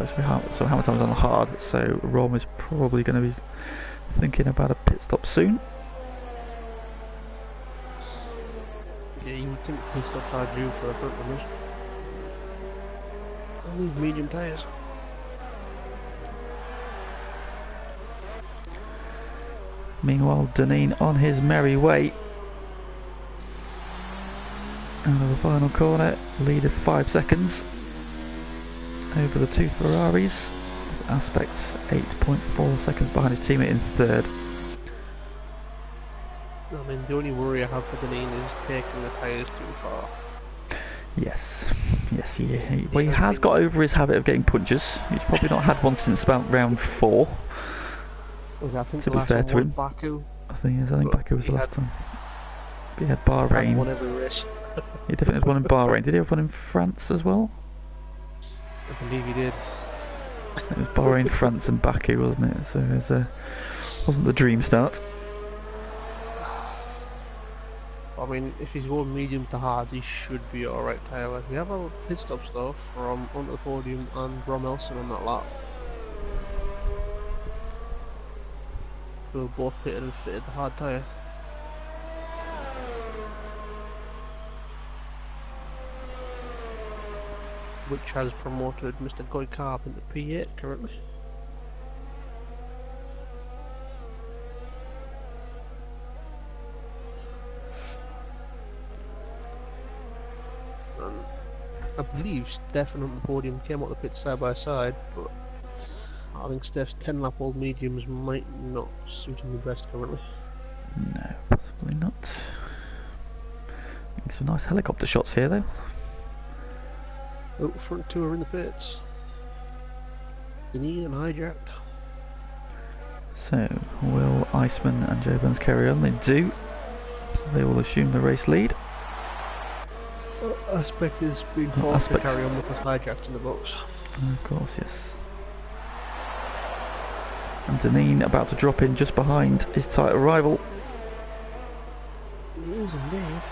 So hammer time's on hard, so Rom is probably going to be thinking about a pit stop soon. Yeah, you would think pit stops are due for a front runners. Only medium tyres. Meanwhile, Deneen on his merry way. Out of the final corner, lead of 5 seconds over the two Ferraris. Aspect's 8.4 seconds behind his teammate in third. I mean, the only worry I have for Deneen is taking the tyres too far. Yes, yes, he has got over his habit of getting punches. He's probably not had one since about round 4. Okay, I think to the be last fair one to was him, Baku. I think Baku was the last time. But he had Bahrain. Won every race. He definitely had one in Bahrain. Did he have one in France as well? I believe he did. It was Bahrain, France, and Baku, wasn't it? So it wasn't the dream start. I mean, if he's going medium to hard, he should be alright tyre-wise. We have our pit stop stuff from onto the podium and Brom Elson on that lap. Who were both pitted and fitted the hard tyre. Which has promoted Mr. Goy Carp into P8 currently. And I believe Stefan on the podium came up the pit side by side, but I think Steph's 10-lap-old mediums might not suit him the best currently. No, possibly not. Some nice helicopter shots here though. Oh, front two are in the pits. Deneen and Hijack. So, will Iceman and Joe Burns carry on? They do. So they will assume the race lead. Aspect is being forced to carry on because Hijack's in the box. Of course, yes. And Deneen about to drop in just behind his title rival. He is indeed.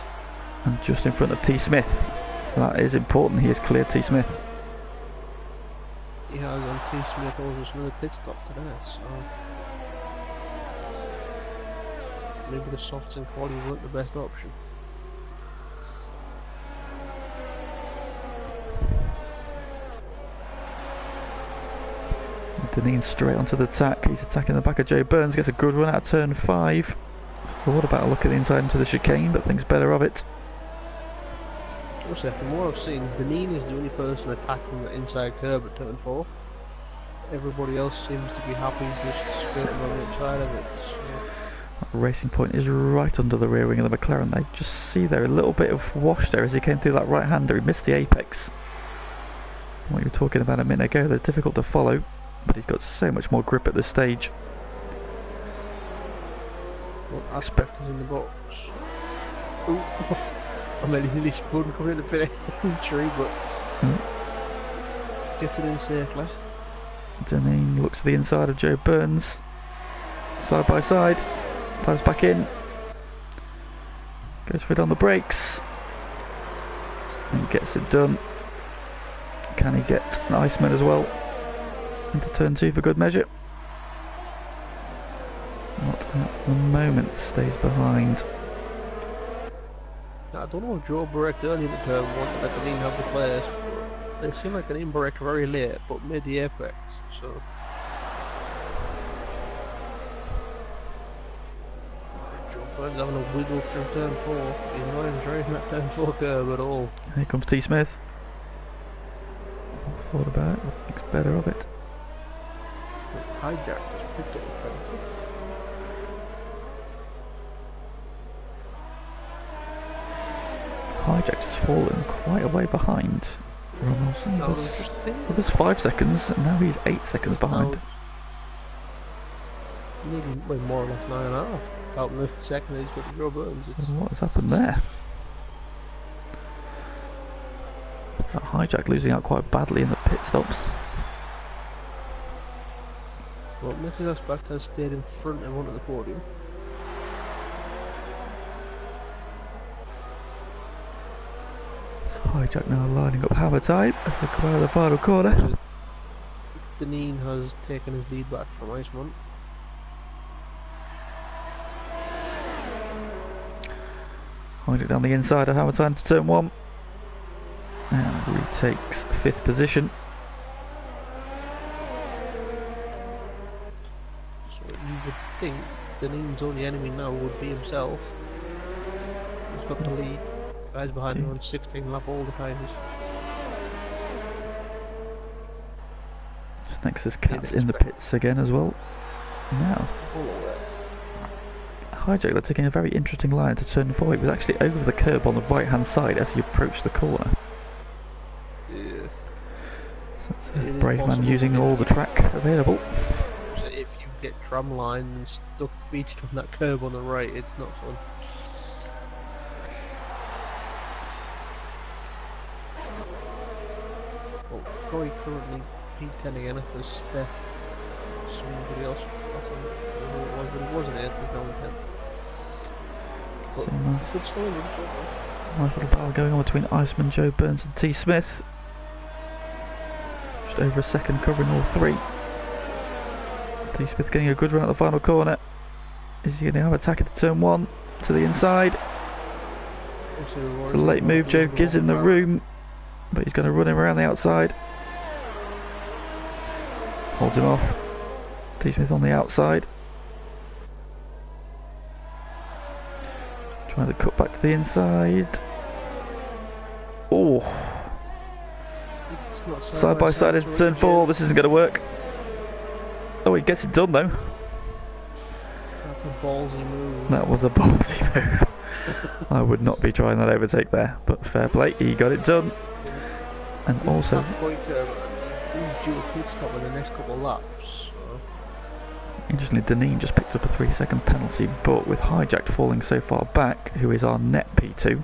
And just in front of T. Smith. So that is important, he has cleared T. Smith. He has on T. Smith orders another pit stop today, so maybe the softs and quality weren't the best option. Deneen straight onto the attack. He's attacking the back of Joe Burns, gets a good run out of turn 5. Thought about a look at the inside into the chicane, but thinks better of it. Also, from what I've seen, Deneen is the only person attacking the inside curb at turn 4. Everybody else seems to be happy just skirting on the inside of it. So. Racing Point is right under the rear wing of the McLaren. They just see there a little bit of wash there as he came through that right-hander. He missed the apex. What you were talking about a minute ago, they're difficult to follow, but he's got so much more grip at this stage. Well, Aspect is in the box. Ooh. I mean, he nearly spun coming in the pit entry, but gets it in safely. Deneen looks to the inside of Joe Burns. Side by side. Dives back in. Goes for it on the brakes. And gets it done. Can he get an Iceman as well? Into turn 2 for good measure. Not at the moment. Stays behind. I don't know if Joe Burek early in the turn wanted to let Deneen have the place. They seem like Deneen Burek very late, but made the apex, so. Joe Burns having a wiggle through turn 4. He's not enjoying that turn 4 curve at all. Here comes T. Smith. Thought about it, but thinks better of it. Hijack just picked up the penalty. Hijack's fallen quite a way behind Ronaldson. Well, there's 5 seconds, and now he's 8 seconds behind. Nearly way more or less 9.5. About the second he's got the Joe Burns. So what has happened there? That Hijack losing out quite badly in the pit stops. Well, Mrs. Aspect has stayed in front and onto the podium. Hijack now lining up hammer time as they come out of the final corner. Deneen has taken his lead back from Iceman. Hijack down the inside of hammer time to turn 1. And retakes 5th position. So you would think Deneen's only enemy now would be himself. He's got the lead. Guys behind him on 16 lap all the times. Nexus Cat's in the pits again as well. Now, Hijack, they're taking a very interesting line to turn 4. It was actually over the curb on the right hand side as he approached the corner. Yeah. So it's a brave man using all the track available. So if you get tram line and stuck beached on that curb on the right, it's not fun. Well, Corey currently P10 again after Steph. Somebody else. I don't know who it was, but it wasn't it. It was no one. So nice. Good story, good job. Nice little battle going on between Iceman, Joe Burns and T. Smith. Just over a second covering all three. T. Smith getting a good run at the final corner. Is he going to have attack into turn 1 to the inside? It's a late move. Joe gives him the room, but he's going to run him around the outside. Holds him off. T. Smith on the outside. Trying to cut back to the inside. Oh! Side by side into turn 4. This isn't going to work. Oh, he gets it done though. That's a ballsy move. That was a ballsy move. I would not be trying that overtake there, but fair play. He got it done. And also, he's due a pit stop in the next couple of laps. interestingly, Deneen just picked up a 3-second penalty, but with Hijacked falling so far back, who is our net P2,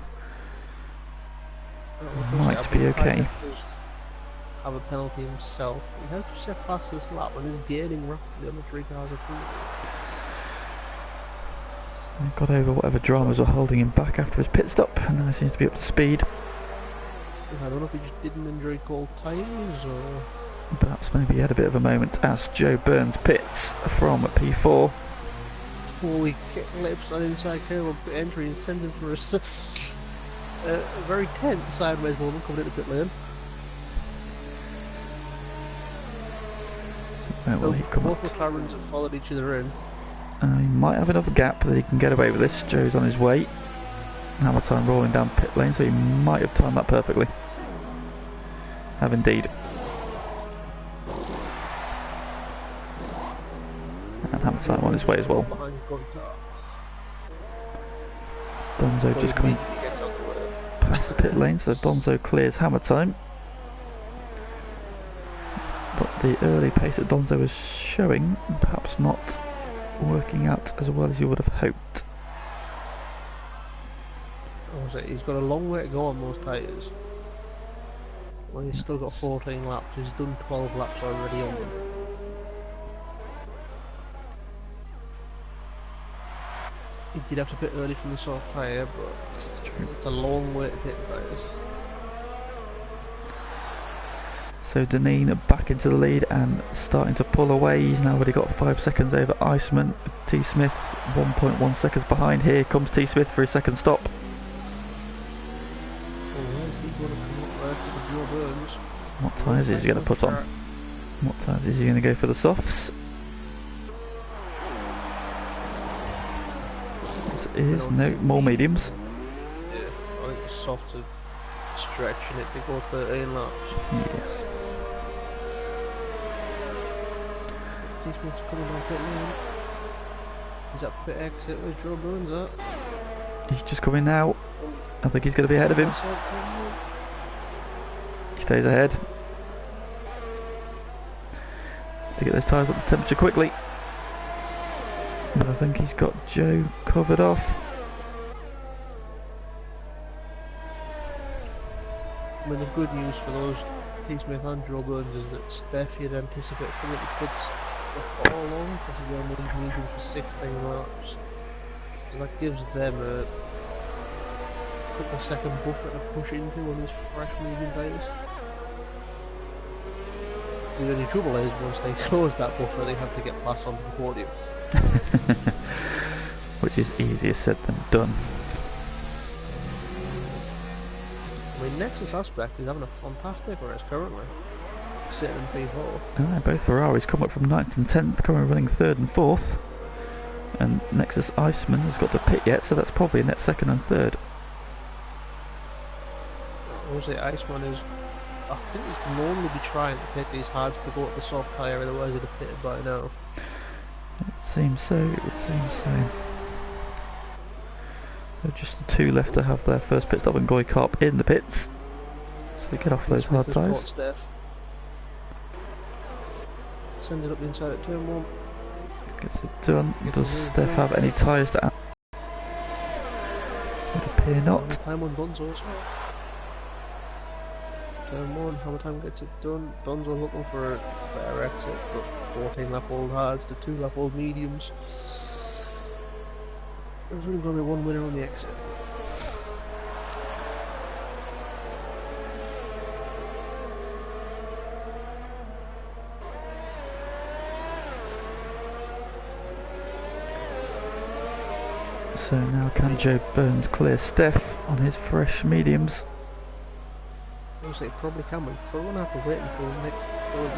might be okay. Have a penalty himself. He has to set fastest lap and is gaining rapidly on the 3 cars approval. He got over whatever dramas were holding him back after his pit stop, and now he seems to be up to speed. I don't know if he just didn't enjoy cold tyres or... Perhaps maybe he had a bit of a moment as Joe Burns pits from P4. Before we kick lips on inside curve on pit entry, intended for a very tense sideways moment coming into pit lane. Where will he come both up? McLarens have followed each other in. He might have enough gap that he can get away with this. Joe's on his way. Hammer time rolling down pit lane, so he might have timed that perfectly. Have indeed. And Hammer time on his way as well. Donzo just coming past the pit lane, so Donzo clears Hammer time. But the early pace that Donzo was showing, perhaps not working out as well as you would have hoped. He's got a long way to go on those tyres. Well, he's still got 14 laps. He's done 12 laps already on them. He did have to pit early from the soft tyre, but it's a long way to take the tyres. So Deneen back into the lead and starting to pull away. He's now already got 5 seconds over Iceman. T. Smith 1.1 seconds behind. Here comes T. Smith for his second stop. What tyres is he going to put on? What tyres is he going to go for the softs? This is no more mediums. Yeah, I think the softs are stretching it to go 13 laps. Yes. T. Smith's coming down pit lane. Is that pit exit with Joe Burns at? He's just coming now. I think he's going to be ahead of him. He stays ahead. To get those tyres up to temperature quickly. But I think he's got Joe covered off. I mean, the good news for those T. Smith and Joe Burns is that Steph you'd anticipate coming to pits all along because he's on the medium for 16 laps. So that gives them a couple of second buffer to push into on his fresh medium tyres. The only trouble is once they close that buffer they have to get past onto the podium. Which is easier said than done. I mean, Nexus Aspect is having a fantastic race currently, sitting in P4. Both Ferraris come up from 9th and 10th, currently running 3rd and 4th. And Nexus Iceman has got to pit yet, so that's probably a net 2nd and 3rd. Obviously Iceman is I think he's normally be trying to take these hards to go up the soft tyre, otherwise he'd have pitted by now. It would seem so, it would seem so. There are just the two left to have their first pit stop and Goykop in the pits. So they get off those hard tyres. Sends it up the inside at turn 1. Gets it done. Does Steph have any tyres to add? Would appear not. Time on Donzo as well. Turn 1, Hammertime gets it done. Donzo looking for a better exit, but 14 lap old hards to 2 lap old mediums. There's only going to be one winner on the exit. So now can Joe Burns clear Steph on his fresh mediums? Obviously it probably can, but we're going to have to wait until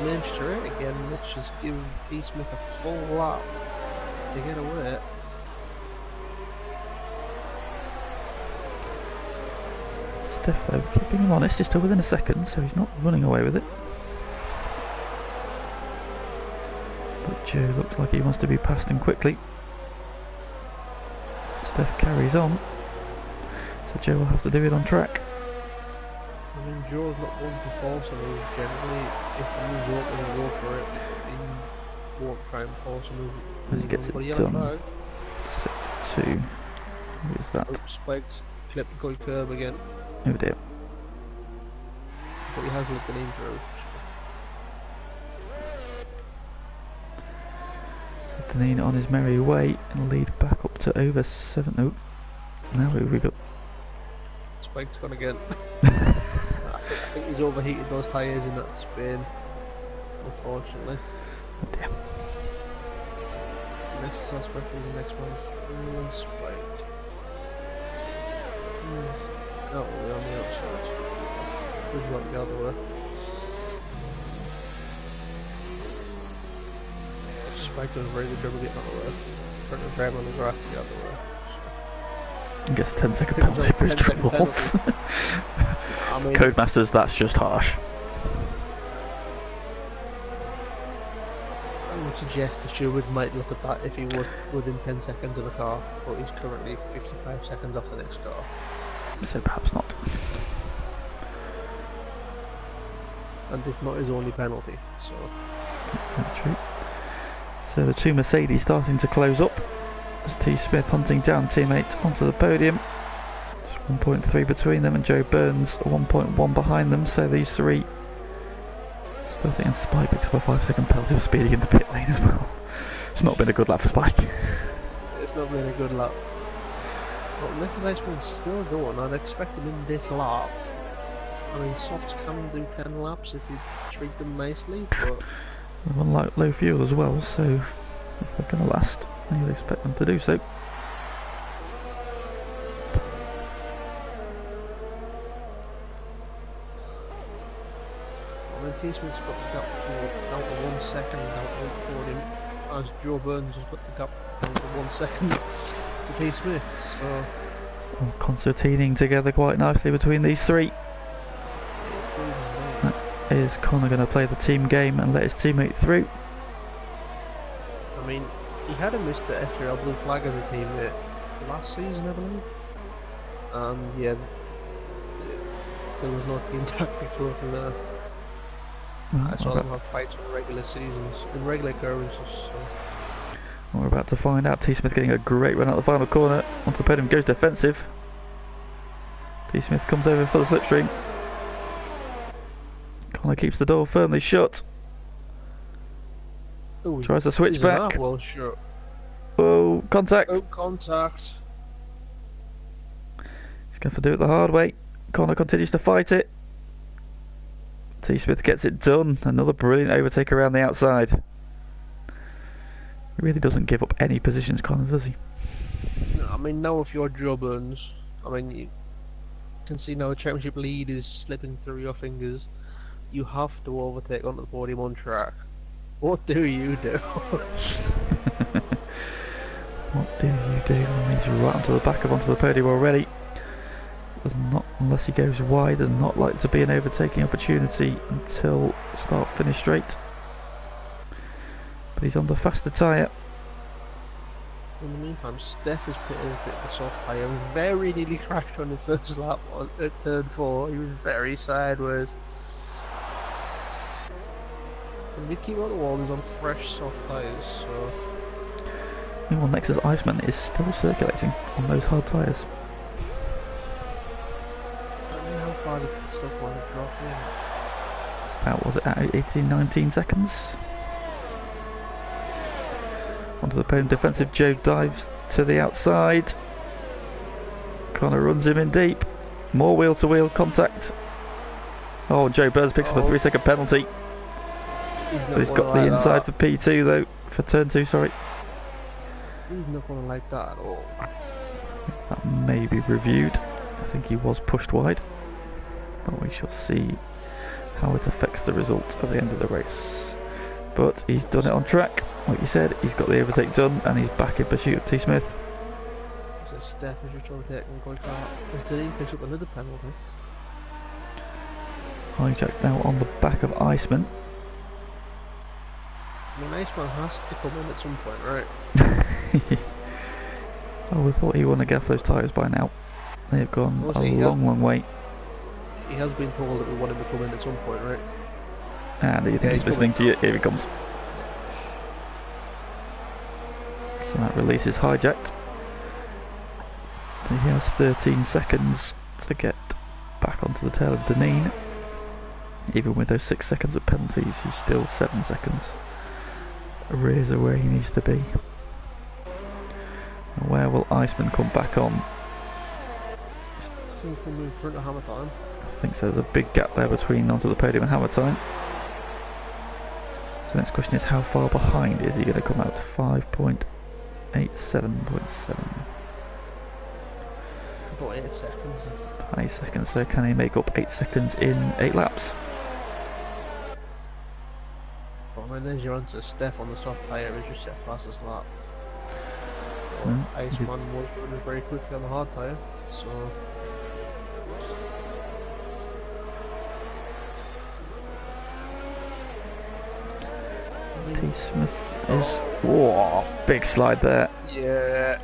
Manchester 8 again, which is giving T. Smith a full lap to get away. Steph though, keeping him honest, he's still within a second, so he's not running away with it. But Joe looks like he wants to be past him quickly. Steph carries on, so Joe will have to do it on track. I mean, Joe's not one to force a move generally. If the move's open and go for it, he won't try and force a move. And he gets it done. 6-2. Who is that? Oops, spiked. Clipped good curb again. Oh dear. But he has let the name through. Deneen on his merry way and lead back up to over 7. Oh, now who have we got? Spike's gone again. I think he's overheated those tyres in that spin, unfortunately. Oh dear. Next suspect is the next one. Spike. Oh, we're on the outside. Good luck the other way. Spike does a very good job of getting out of the way. Trying to grab on the grass to get out of the way. He gets a 10-second penalty for his triples. I mean, Codemasters, that's just harsh. I would suggest the steward might look at that if he was within 10 seconds of a car, but he's currently 55 seconds off the next car. So perhaps not. And this is not his only penalty, so... That's true. So the two Mercedes starting to close up as T. Smith hunting down teammate onto the podium. It's 1.3 between them and Joe Burns 1.1 behind them, so these three still think Spike picks up a 5-second penalty for speeding in the pit lane as well. It's not been a good lap for Spike. It's not been a good lap. But Nicholas Iceman's still going. I'd expect him in this lap. I mean, softs can do 10 laps if you treat them nicely, but... Unlike low fuel as well, so if they're going to last, you'd expect them to do so. I mean, T. Smith's got the gap down to 1 second out for him, as Joe Burns has got the gap down to 1 second to T. Smith, so... All concertining together quite nicely between these three. Is Connor going to play the team game and let his teammate through? I mean, he had a Mr. FTRL blue flag as a teammate last season, I believe. Yeah, there was no team tactics working there. I saw them have fights in regular seasons, in regular occurrences. So. We're about to find out. T. Smith getting a great run out the final corner. Onto the podium, goes defensive. T. Smith comes over for the slipstream. Connor keeps the door firmly shut. Ooh, tries to switch back. Well, sure. Oh, contact. Oh, contact. He's going to do it the hard way. Connor continues to fight it. T. Smith gets it done. Another brilliant overtake around the outside. He really doesn't give up any positions, Connor, does he? No, I mean, now if you're Joe Burns, I mean, you can see now the championship lead is slipping through your fingers. You have to overtake onto the podium on track. What do you do? What do you do? He's right onto the podium already. There's not, unless he goes wide, there's not likely to be an overtaking opportunity until start finish straight. But he's on the faster tyre. In the meantime, Steph is pitting a bit of the soft tyre. Very nearly crashed on the first lap at turn 4. He was very sideways. And Mickey Rottwald is on fresh soft tyres, so... Meanwhile, Nexus Iceman is still circulating on those hard tyres. I don't know how far the stuff want to drop in. It's about, was it at 18, 19 seconds? Onto the podium, defensive Joe dives to the outside. Connor runs him in deep. More wheel-to-wheel contact. Oh, Joe Burns picks up a 3-second penalty. But he's got the inside for P2 though, for turn 2, sorry. He's not going to like that at all. That may be reviewed. I think he was pushed wide. But we shall see how it affects the result at the end of the race. But he's done it on track. Like you said, he's got the overtake done and he's back in pursuit of T. Smith. So Steph is just overtaking going far. Did he pick up another penalty? Hijack now on the back of Iceman. I mean, Iceman has to come in at some point, right? I would have thought he wouldn't have gaffed those tyres by now. They've gone a long way. He has been told that we want him to come in at some point, right? And do you think he's listening to you? Here he comes. So that release is hijacked. And he has 13 seconds to get back onto the tail of Deneen. Even with those 6 seconds of penalties, he's still 7 seconds. Arrears are where he needs to be. And where will Iceman come back on? I think we'll move in front of Hammer Time. I think so. There's a big gap there between onto the podium and Hammer Time. So the next question is, how far behind is he going to come out? 5.87.7. About 8 seconds. 8 seconds, so can he make up 8 seconds in 8 laps? Well, and there's your answer. Steph on the soft tyre is just set fastest lap. Iceman was running very quickly on the hard tyre, so... T. Smith is... Whoa, big slide there. Yeah.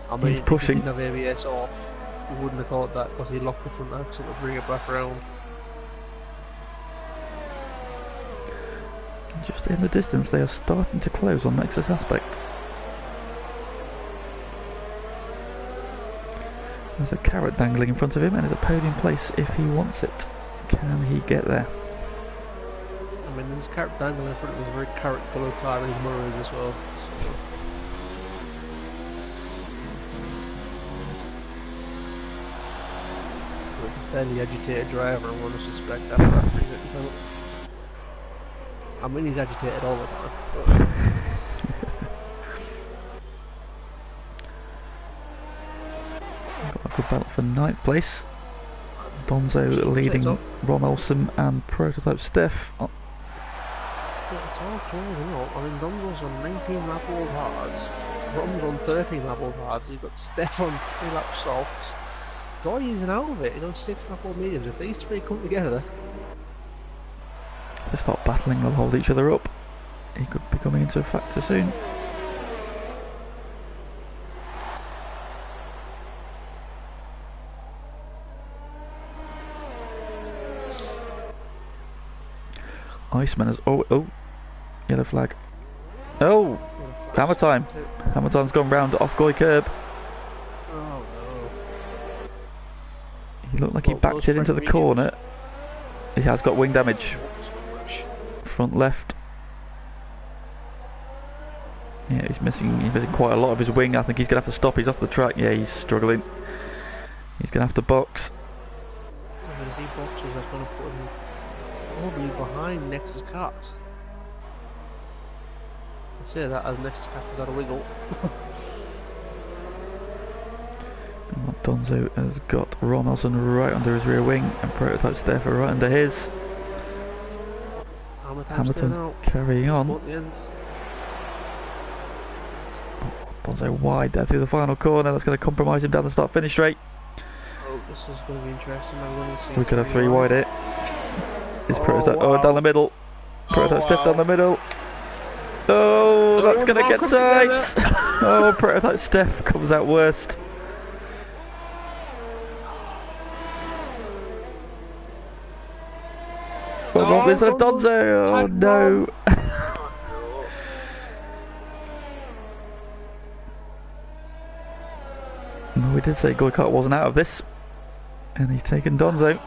I mean, he's pushing. If he didn't have ABS off, he wouldn't have caught that because he locked the front axle to bring it back around. Just in the distance, they are starting to close on Nexus Aspect. There's a carrot dangling in front of him, and there's a podium place if he wants it. Can he get there? I mean, there's a carrot dangling in front of him, a very carrot coloured car in his mirrors as well. So a fairly agitated driver, and one would suspect after that brings it down. I mean, he's agitated all the time. Got a good battle for 9th place. Donzo leading Ron Olsen and Prototype Steph. It's all close, you know. I mean, Donzo's on 19 lap old hards, Rom's on 13 lap old hards, you've got Steph on 3 lap softs. Goy isn't out of it, he's on 6 lap old mediums. If these three come together, if they start battling, they'll hold each other up. He could be coming into a factor soon. Iceman has... Oh, yellow flag. Oh, Hammer Time. Hammer Time's gone round off Goy curb. oh no. He looked like he backed it into the corner. He has got wing damage. Front left. Yeah, he's missing quite a lot of his wing. I think he's going to have to stop. He's off the track. Yeah, he's struggling. He's going to have to box. If he boxes, that's going to put him probably behind Nexus Cat. I say that as Nexus Cat has had a wiggle. Donzo has got Ron Olsen right under his rear wing and Prototype Steph right under his. Hamilton's carrying on. Donzo wide there through the final corner. That's going to compromise him down the start finish straight. Oh This is going to be interesting. I'm going to see. We could have 3 wide here. It's prototype. Oh, down the middle. Prototype Steph down the middle. Oh, that's going to get tight. Oh, Prototype Steph comes out worst. Oh, there's a Donzo. Oh, no. No, we did say Goikart wasn't out of this. And he's taken Donzo.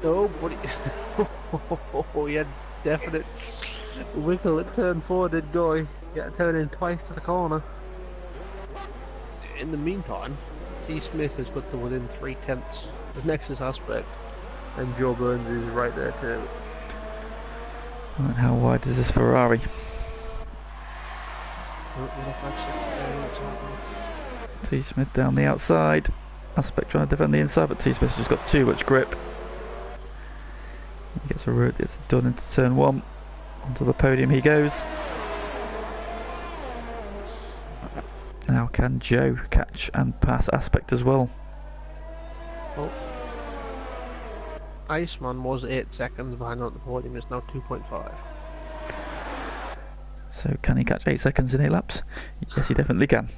Oh, what? Oh, he had definite wiggle at turn 4, did Goy. Yeah, turn in twice to the corner. In the meantime, T. Smith has got to within 3/10 of Nexus Aspect, and Joe Burns is right there too. And how wide is this Ferrari? T. Smith down the outside. Aspect trying to defend the inside, but T. Smith's just got too much grip. He gets a route, gets it done into turn 1. Onto the podium he goes. Now can Joe catch and pass Aspect as well? Oh. Iceman was 8 seconds behind on the podium, is now 2.5. So can he catch 8 seconds in 8 laps? Yes, he definitely can.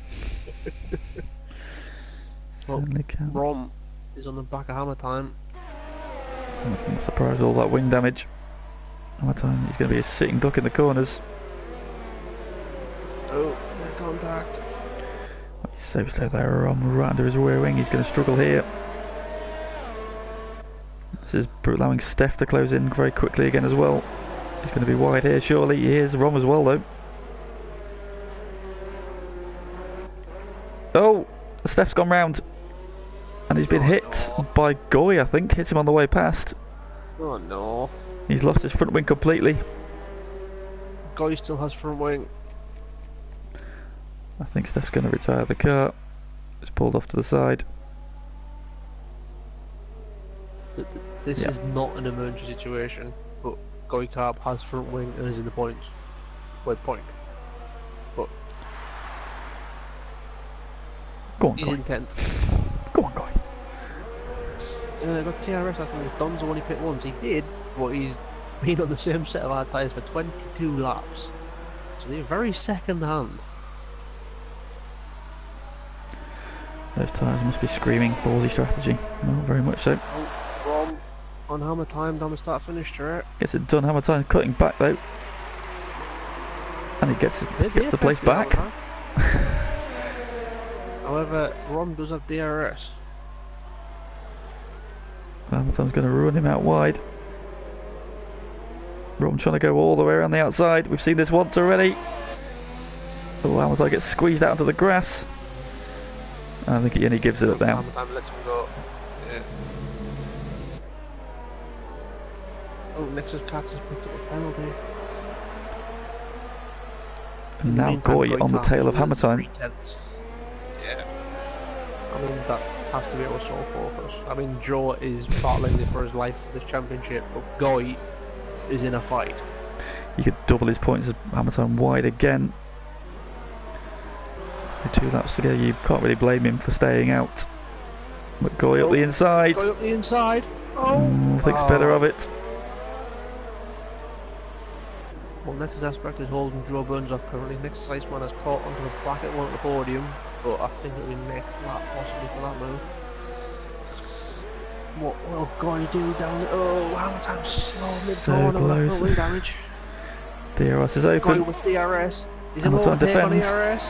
Certainly can. Rom is on the back of Hammer Time. I'm surprised with all that wing damage. Hammer Time, he's going to be a sitting duck in the corners. Oh, contact. He's so slow there, Rom, right under his rear wing. He's going to struggle here. This is allowing Steph to close in very quickly again as well. He's going to be wide here, surely. He is. Rom as well, though. Oh! Steph's gone round. And he's been hit by Goy, I think. Hit him on the way past. Oh no. He's lost his front wing completely. Goy still has front wing. I think Steph's going to retire the car. It's pulled off to the side. This is not an emergency situation, but Goy Carp has front wing and is in the points. Wait, point. But go on, he's Goy. in 10th. Go on, Goy. Got TRS, I think it was Donzo when he pit once. He did, but he's been on the same set of hard tyres for 22 laps. So they're very second hand. Those tyres must be screaming ballsy strategy. No, very much so. Oh, Rom on Hammer Time down the start finish straight. Gets it done. Hammer Time cutting back though. And he gets the place back. However, Rom does have DRS. Hammer Time's going to ruin him out wide. Rom trying to go all the way around the outside. We've seen this once already. Oh, Hammer Time gets squeezed out into the grass. I think he only gives it up now. Hammer Time lets him go. Yeah. Oh, Nexus Cats has picked up a penalty. And now Goy on the tail of Hammer Time. Yeah. I mean, that has to be our sole focus. I mean, Joe is battling for his life for this championship, but Goy is in a fight. He could double his points as Hammer Time wide again. With 2 laps to go, you can't really blame him for staying out. But Goy up the inside. Goy up the inside. Oh! Thinks better of it. Well, Nexus Aspect is holding Joe Burns up currently. Nexus Iceman has caught onto the bracket one at the podium, but I think it'll be next lap possibly for that move. What will Goy do down the... Oh, Hammer Time slow mid-corner, close. wing damage. DRS is open. Goy with DRS. He's Hammer Time overtake on defends. DRS.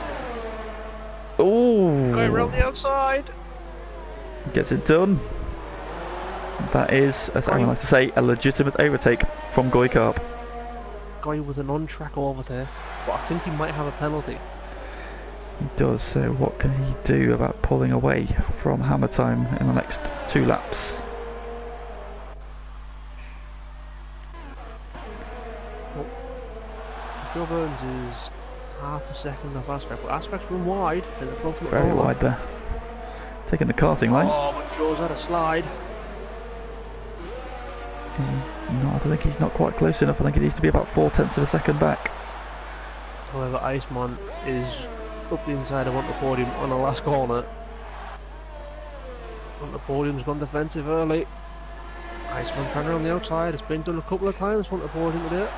Ooh! Going around the outside. Gets it done. That is, as I like to say, a legitimate overtake from Goy Carp. Goy with an on-track overtake, but I think he might have a penalty. He does, so what can he do about pulling away from Hammer Time in the next 2 laps? Well, Joe Burns is half a second off Aspect, but Aspect's run wide. Very wide there. Taking the karting line. Oh, but Joe's had a slide. No, I don't think he's not quite close enough. I think he needs to be about 0.4 of a second back. However, Iceman is up the inside. I want the podium on the last corner. Want the podium's gone defensive early. Iceman trying on the outside. It's been done a couple of times. Want the podium to do it.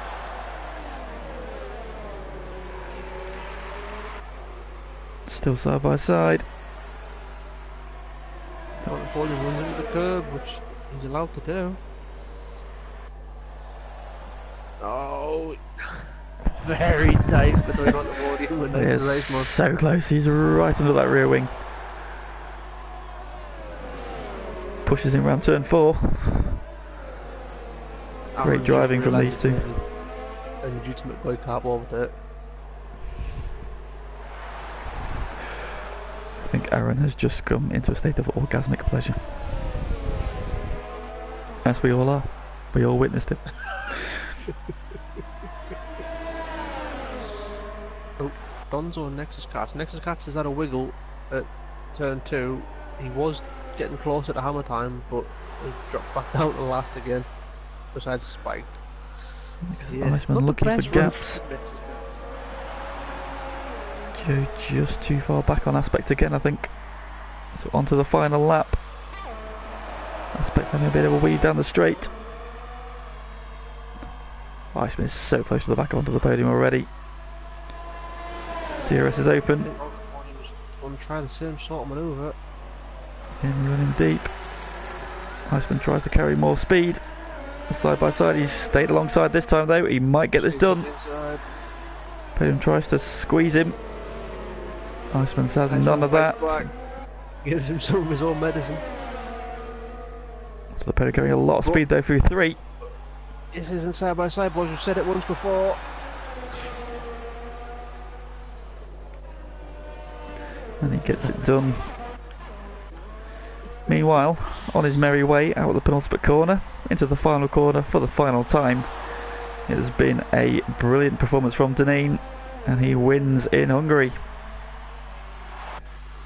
Still side by side. Want the podium runs into the curb, which he's allowed to do. Oh, very tight between on the podium and next to Iceman. So close. He's right under that rear wing. Pushes him round turn 4. Great driving from these two. A legitimate boy car over it. I think Aaron has just come into a state of orgasmic pleasure. As we all are. We all witnessed it. Oh, Donzo and Nexus Cats. Nexus Cats has had a wiggle at turn 2. He was getting closer to hammer time, but he dropped back down to last again. Besides spiked. Yeah, Iceman looking for gaps. Joe just too far back on Aspect again, I think. So onto the final lap. Aspect having a bit of a weave down the straight. Iceman is so close to the back onto the podium already. DRS is open. I'm trying the same sort of manoeuvre. Again running deep. Iceman tries to carry more speed. Side by side, he's stayed alongside this time though. He might get this done. Podium tries to squeeze him. Iceman's had none of that. Gives him some of his own medicine. So the podium carrying a lot of speed though through 3. This isn't side by side, boys. We've said it once before. And he gets it done. Meanwhile, on his merry way out of the penultimate corner, into the final corner for the final time. It has been a brilliant performance from Deneen, and he wins in Hungary.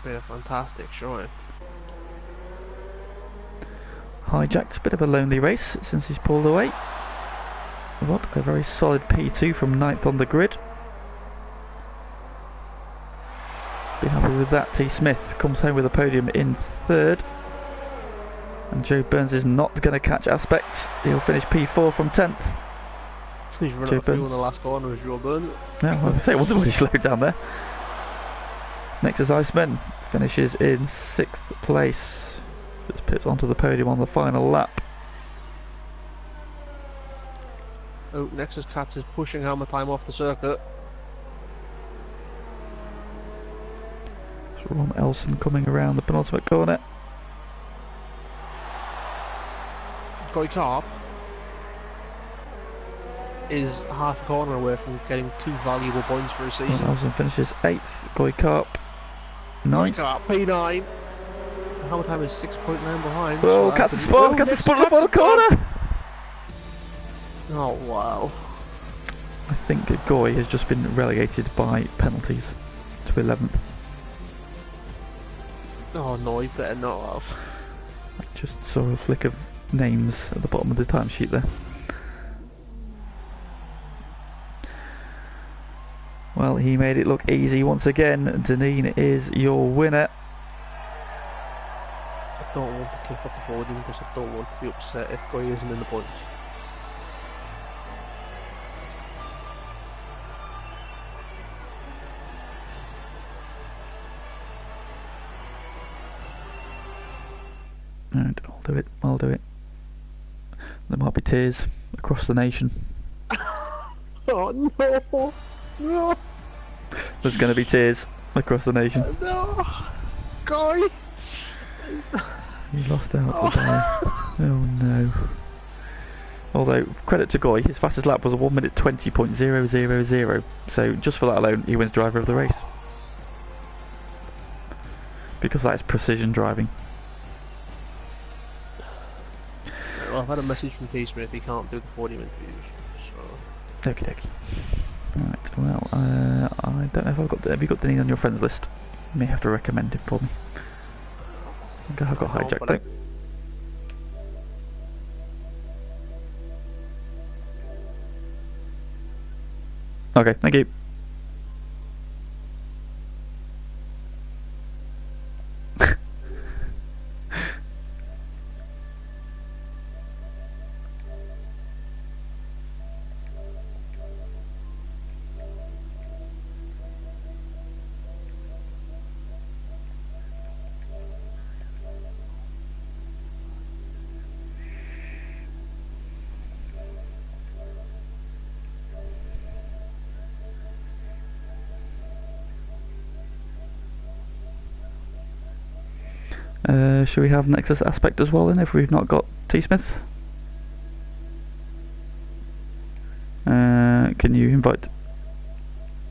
Been a fantastic showing. Hijacked a bit of a lonely race since he's pulled away. But a very solid P2 from 9th on the grid. Be happy with that. T. Smith comes home with a podium in 3rd. And Joe Burns is not going to catch Aspect. He'll finish P4 from 10th. He's run out of fuel in the last corner as Joe Burns. No, I was say, I wonder why he slowed down there. Next is Iceman. Finishes in 6th place. Just pits onto the podium on the final lap. Oh, Nexus Cats is pushing hammer time off the circuit. So Ron Elson coming around the penultimate corner. Goy Carp is half a corner away from getting 2 valuable points for a season. Ron Elson finishes 8th. Goy Carp 9th. Carp P9. Hammer time is 6.9 behind. Oh, so Cats the spot! Cats the spot in the final corner! Oh wow. I think Goy has just been relegated by penalties to 11th. Oh no, he better not have. I just saw a flick of names at the bottom of the timesheet there. Well, he made it look easy once again. Deneen is your winner. I don't want to click off the podium because I don't want to be upset if Goy isn't in the points. Alright, I'll do it. There might be tears across the nation. Oh no! No! There's going to be tears across the nation. No! Goy! He lost out today. Oh no. Although, credit to Goy, his fastest lap was a 1 minute 20.000. So, just for that alone, he wins driver of the race. Because that is precision driving. Well, I've had a message from T. Smith, he can't do the podium interviews, so... Okie dokie. Right, well, I don't know if have you got Deneen on your friends list? You may have to recommend him for me. I think I've got hijacked though. Okay, thank you. Should we have Nexus Aspect as well then, if we've not got T-Smith? Can you invite...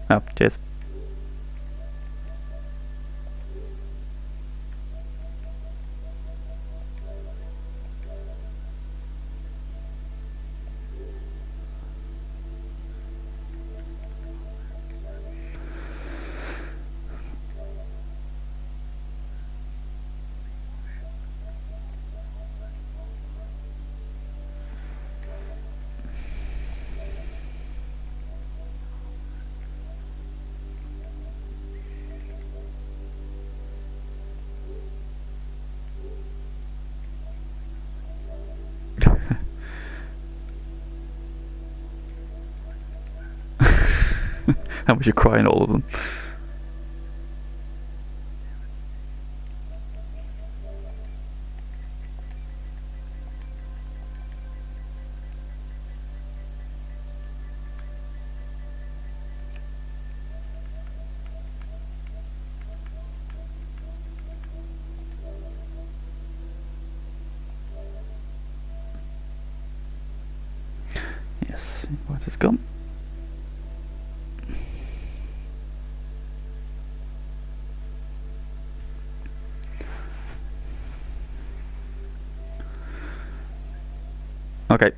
Oh, cheers. How much you're crying, all of them. Yes, what has gone? Okay,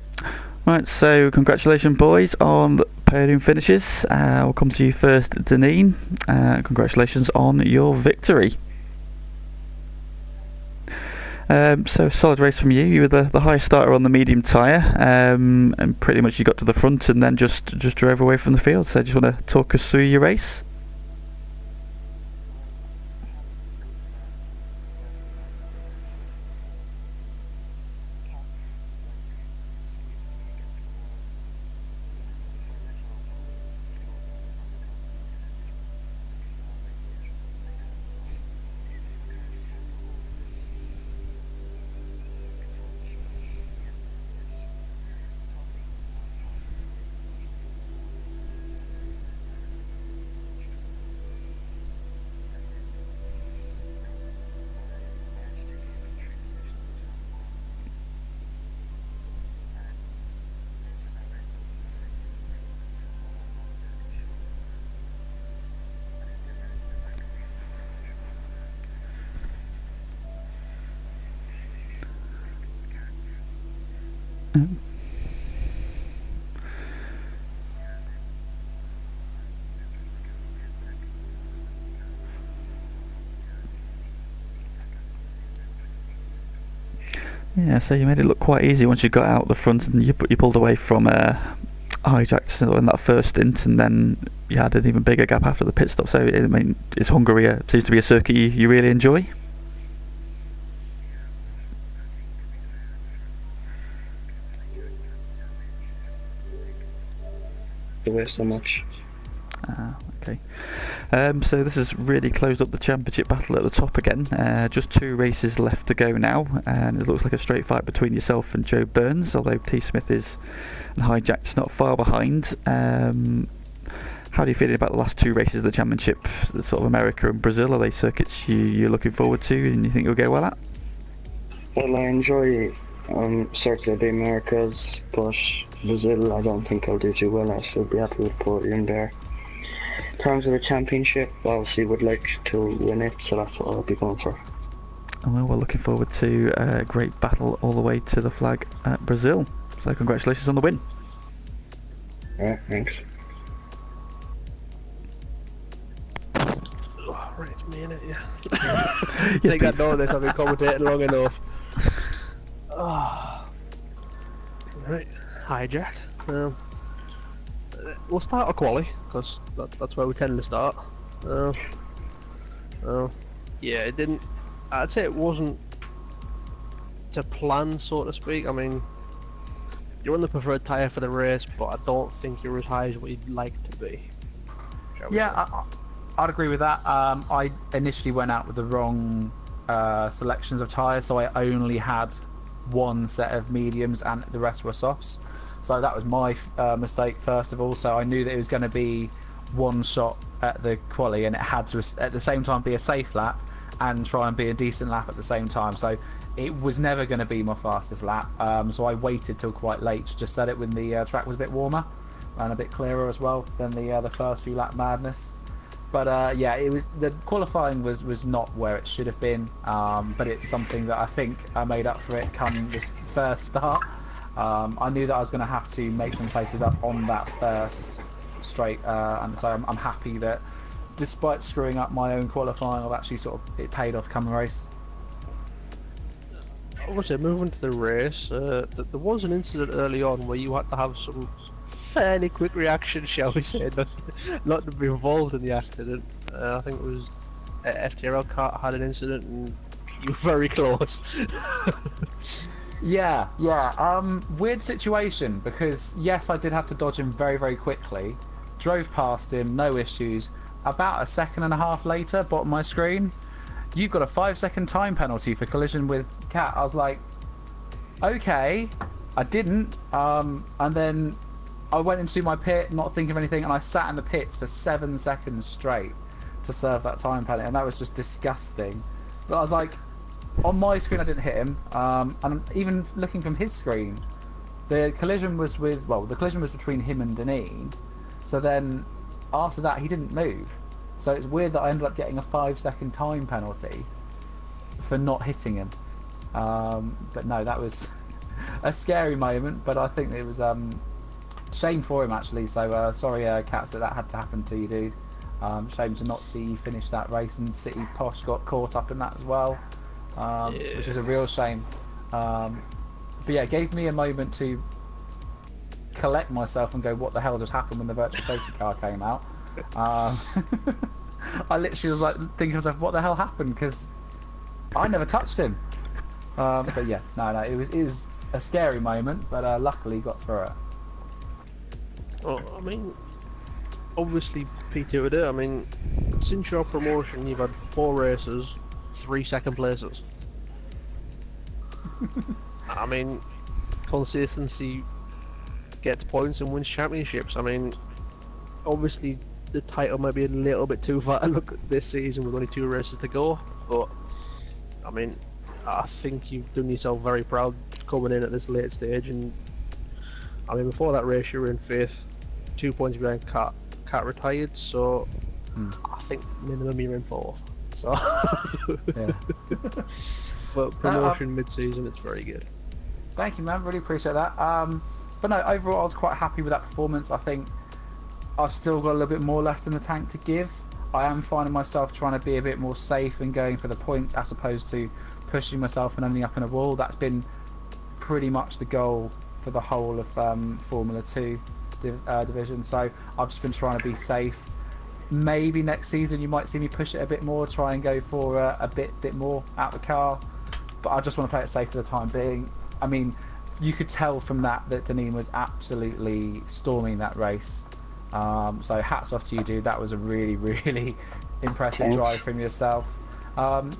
right, so congratulations boys on the podium finishes. We'll come to you first, Deneen. Congratulations on your victory. So solid race from you. You were the highest starter on the medium tyre, and pretty much you got to the front and then just drove away from the field. So just want to talk us through your race? Yeah, so you made it look quite easy once you got out the front and you pulled away from hijacked in that first stint, and then you had an even bigger gap after the pit stop. So I mean, is Hungary seems to be a circuit you really enjoy? Away so much. Okay. So this has really closed up the championship battle at the top again. Just 2 races left to go now, and it looks like a straight fight between yourself and Joe Burns, although T. Smith and Hijack's not far behind. How do you feel about the last 2 races of the championship, the sort of America and Brazil? Are they circuits you're looking forward to and you think you'll go well at? Well, I enjoy Circuit of the Americas, but Brazil I don't think I'll do too well. I should be happy with podium there. In terms of the championship, obviously would like to win it, so that's what I'll be going for. Well, we're looking forward to a great battle all the way to the flag at Brazil. So congratulations on the win. Alright, thanks. Oh, right, it's me innit, yeah. I think I know this, I've been commentating long enough. Oh. Right, hijacked. We'll start a quali, because that's where we tend to start. Yeah, it didn't... I'd say it wasn't to plan, so to speak. I mean, you're on the preferred tyre for the race, but I don't think you're as high as what you'd like to be. Yeah, I'd agree with that. I initially went out with the wrong selections of tyres, so I only had 1 set of mediums and the rest were softs. So that was my mistake first of all. So I knew that it was going to be 1 shot at the quali, and it had to at the same time be a safe lap and try and be a decent lap at the same time. So it was never going to be my fastest lap. So I waited till quite late to just set it when the track was a bit warmer and a bit clearer as well than the first few lap madness. But yeah, it was, the qualifying was not where it should have been. But it's something that I think I made up for it come this first start. I knew that I was going to have to make some places up on that first straight, and so I'm happy that despite screwing up my own qualifying, I've actually it paid off come the race. Obviously, moving to the race, there was an incident early on where you had to have some fairly quick reaction, shall we say, not to be involved in the accident. I think it was FTRL car had an incident and you were very close. Yeah. Weird situation, because yes, I did have to dodge him very, very quickly. Drove past him, no issues. About a second and a half later, bottom of my screen, you've got a 5-second time penalty for collision with Cat. I was like, okay, I didn't. And then I went into my pit, not thinking of anything, and I sat in the pits for 7 seconds straight to serve that time penalty, and that was just disgusting. But I was like, on my screen I didn't hit him, and even looking from his screen, the collision was between him and Deneen. So then after that he didn't move. So it's weird that I ended up getting a 5-second time penalty for not hitting him. But no, that was a scary moment, but I think it was shame for him actually. So sorry, Cats, that had to happen to you, dude. Shame to not see you finish that race, and City Posh got caught up in that as well, which is a real shame. But yeah, it gave me a moment to collect myself and go, what the hell just happened when the virtual safety car came out? I literally was like thinking to myself, what the hell happened, because I never touched him. But yeah, no, it was a scary moment, but luckily got through it. Well, I mean, obviously Peter with it. I mean, since your promotion, you've had 4 races, 3 second places. I mean, consistency gets points and wins championships. I mean, obviously the title might be a little bit too far to look at this season with only 2 races to go, but I mean, I think you've done yourself very proud coming in at this late stage. And I mean, before that race you were in 5th, 2 points behind Cat retired, so I think minimum you're in 4th. So Yeah. but promotion mid-season, it's very good. Thank you, man. Really appreciate that. But no, overall, I was quite happy with that performance. I think I've still got a little bit more left in the tank to give. I am finding myself trying to be a bit more safe and going for the points as opposed to pushing myself and ending up in a wall. That's been pretty much the goal for the whole of Formula 2 division. So I've just been trying to be safe. Maybe next season you might see me push it a bit more, try and go for a bit more out the car. But I just want to play it safe for the time being. I mean, you could tell from that Deneen was absolutely storming that race. So hats off to you, dude. That was a really, really impressive drive from yourself.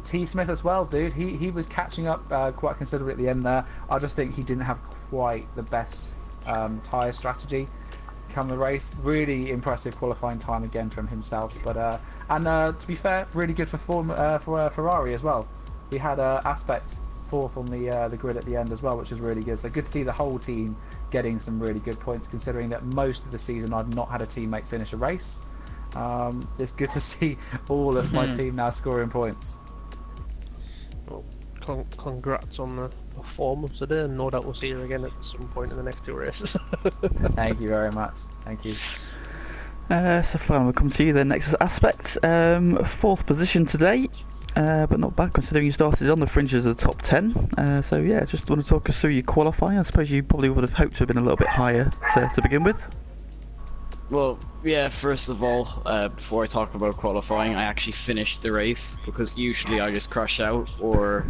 T. Smith as well, dude. He was catching up quite considerably at the end there. I just think he didn't have quite the best tyre strategy come the race. Really impressive qualifying time again from himself. But to be fair, really good for Ferrari as well. We had Aspect 4th on the grid at the end as well, which is really good. So good to see the whole team getting some really good points, considering that most of the season I've not had a teammate finish a race. It's good to see all of my team now scoring points. Well, congrats on the performance today, and no doubt we'll see you again at some point in the next 2 races. Thank you very much. Thank you. So fine, we'll come to you then. Next Aspect, 4th position today, but not bad considering you started on the fringes of the top 10. So yeah, just want to talk us through your qualifying. I suppose you probably would have hoped to have been a little bit higher to begin with. Well, yeah, first of all, before I talk about qualifying, I actually finished the race, because usually I just crash out or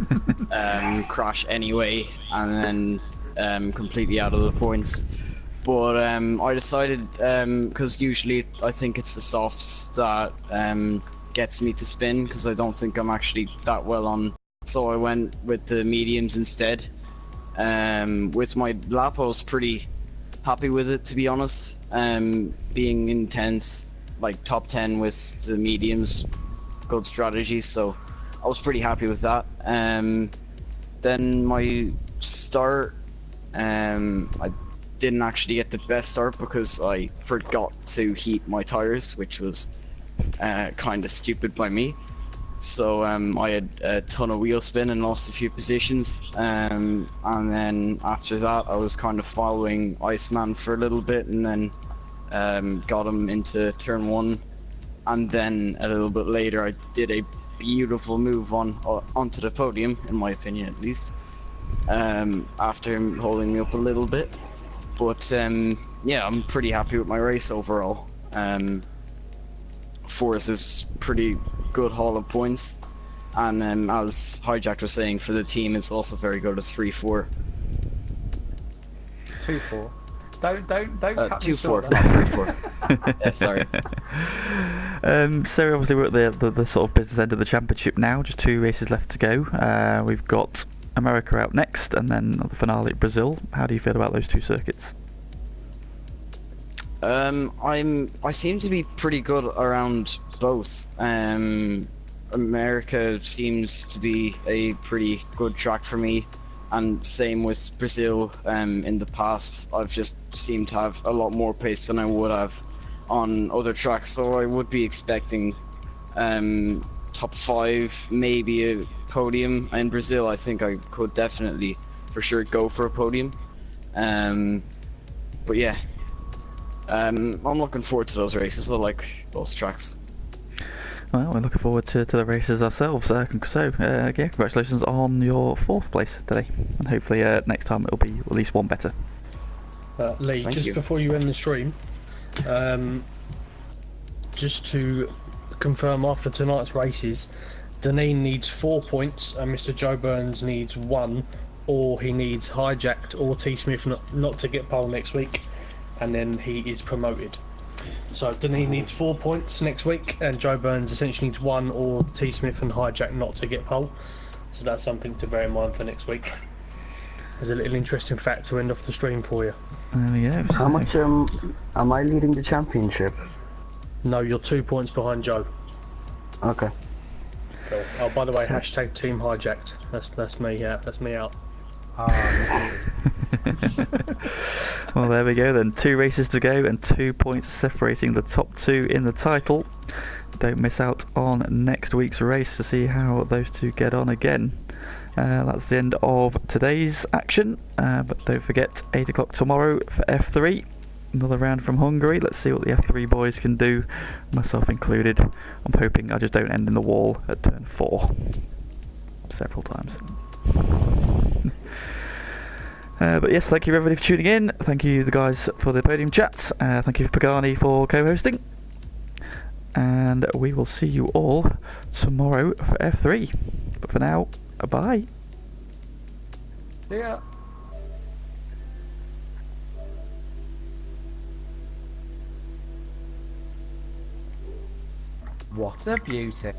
crash anyway and then completely out of the points. But I decided, because usually I think it's the softs that gets me to spin, because I don't think I'm actually that well on. So I went with the mediums instead. With my lap, I was pretty happy with it, to be honest. Being intense, like top 10 with the mediums, good strategy. So I was pretty happy with that. Then my start, I didn't actually get the best start because I forgot to heat my tires, which was kind of stupid by me. So I had a ton of wheel spin and lost a few positions. And then after that, I was kind of following Iceman for a little bit, and then got him into turn 1. And then a little bit later, I did a beautiful move onto the podium, in my opinion at least, after him holding me up a little bit. But yeah, I'm pretty happy with my race overall. Force is pretty good haul of points, and as Hijacked was saying, for the team it's also very good. It's 3-4. 2-4. Don't cut 2-4, not 3-4. Yeah, sorry. So obviously we're at the sort of business end of the championship now. Just 2 races left to go. We've got America out next, and then the finale at Brazil. How do you feel about those 2 circuits? I seem to be pretty good around both. America seems to be a pretty good track for me, and same with Brazil. In the past, I've just seemed to have a lot more pace than I would have on other tracks, so I would be expecting top 5, maybe a podium. In Brazil, I think I could definitely for sure go for a podium. But yeah, I'm looking forward to those races. I like those tracks. Well, we're looking forward to the races ourselves. Yeah, congratulations on your 4th place today, and hopefully next time it'll be at least one better. Lee, Thank just you. before you end the stream, just to confirm, after tonight's races, Deneen needs 4 points and Mr. Joe Burns needs 1, or he needs Hijacked or T Smith not to get pole next week, and then he is promoted. So Deneen needs 4 points next week, and Joe Burns essentially needs 1, or T Smith and Hijack not to get pole. So that's something to bear in mind for next week. There's a little interesting fact to end off the stream for you. There we go. How much am I leading the championship? No, you're 2 points behind Joe. Okay. Cool. Oh, by the way, hashtag Team Hijacked. That's me. Yeah, that's me out. Well, there we go then. 2 races to go and 2 points separating the top 2 in the title. Don't miss out on next week's race to see how those 2 get on again. That's the end of today's action, but don't forget 8 o'clock tomorrow for F3. Another round from Hungary. Let's see what the F3 boys can do, myself included. I'm hoping I just don't end in the wall at turn 4 several times. But yes, thank you everybody for tuning in. Thank you the guys for the podium chats. Thank you Pagani for co-hosting. And we will see you all tomorrow for F3. But for now, bye. Yeah. What a beauty.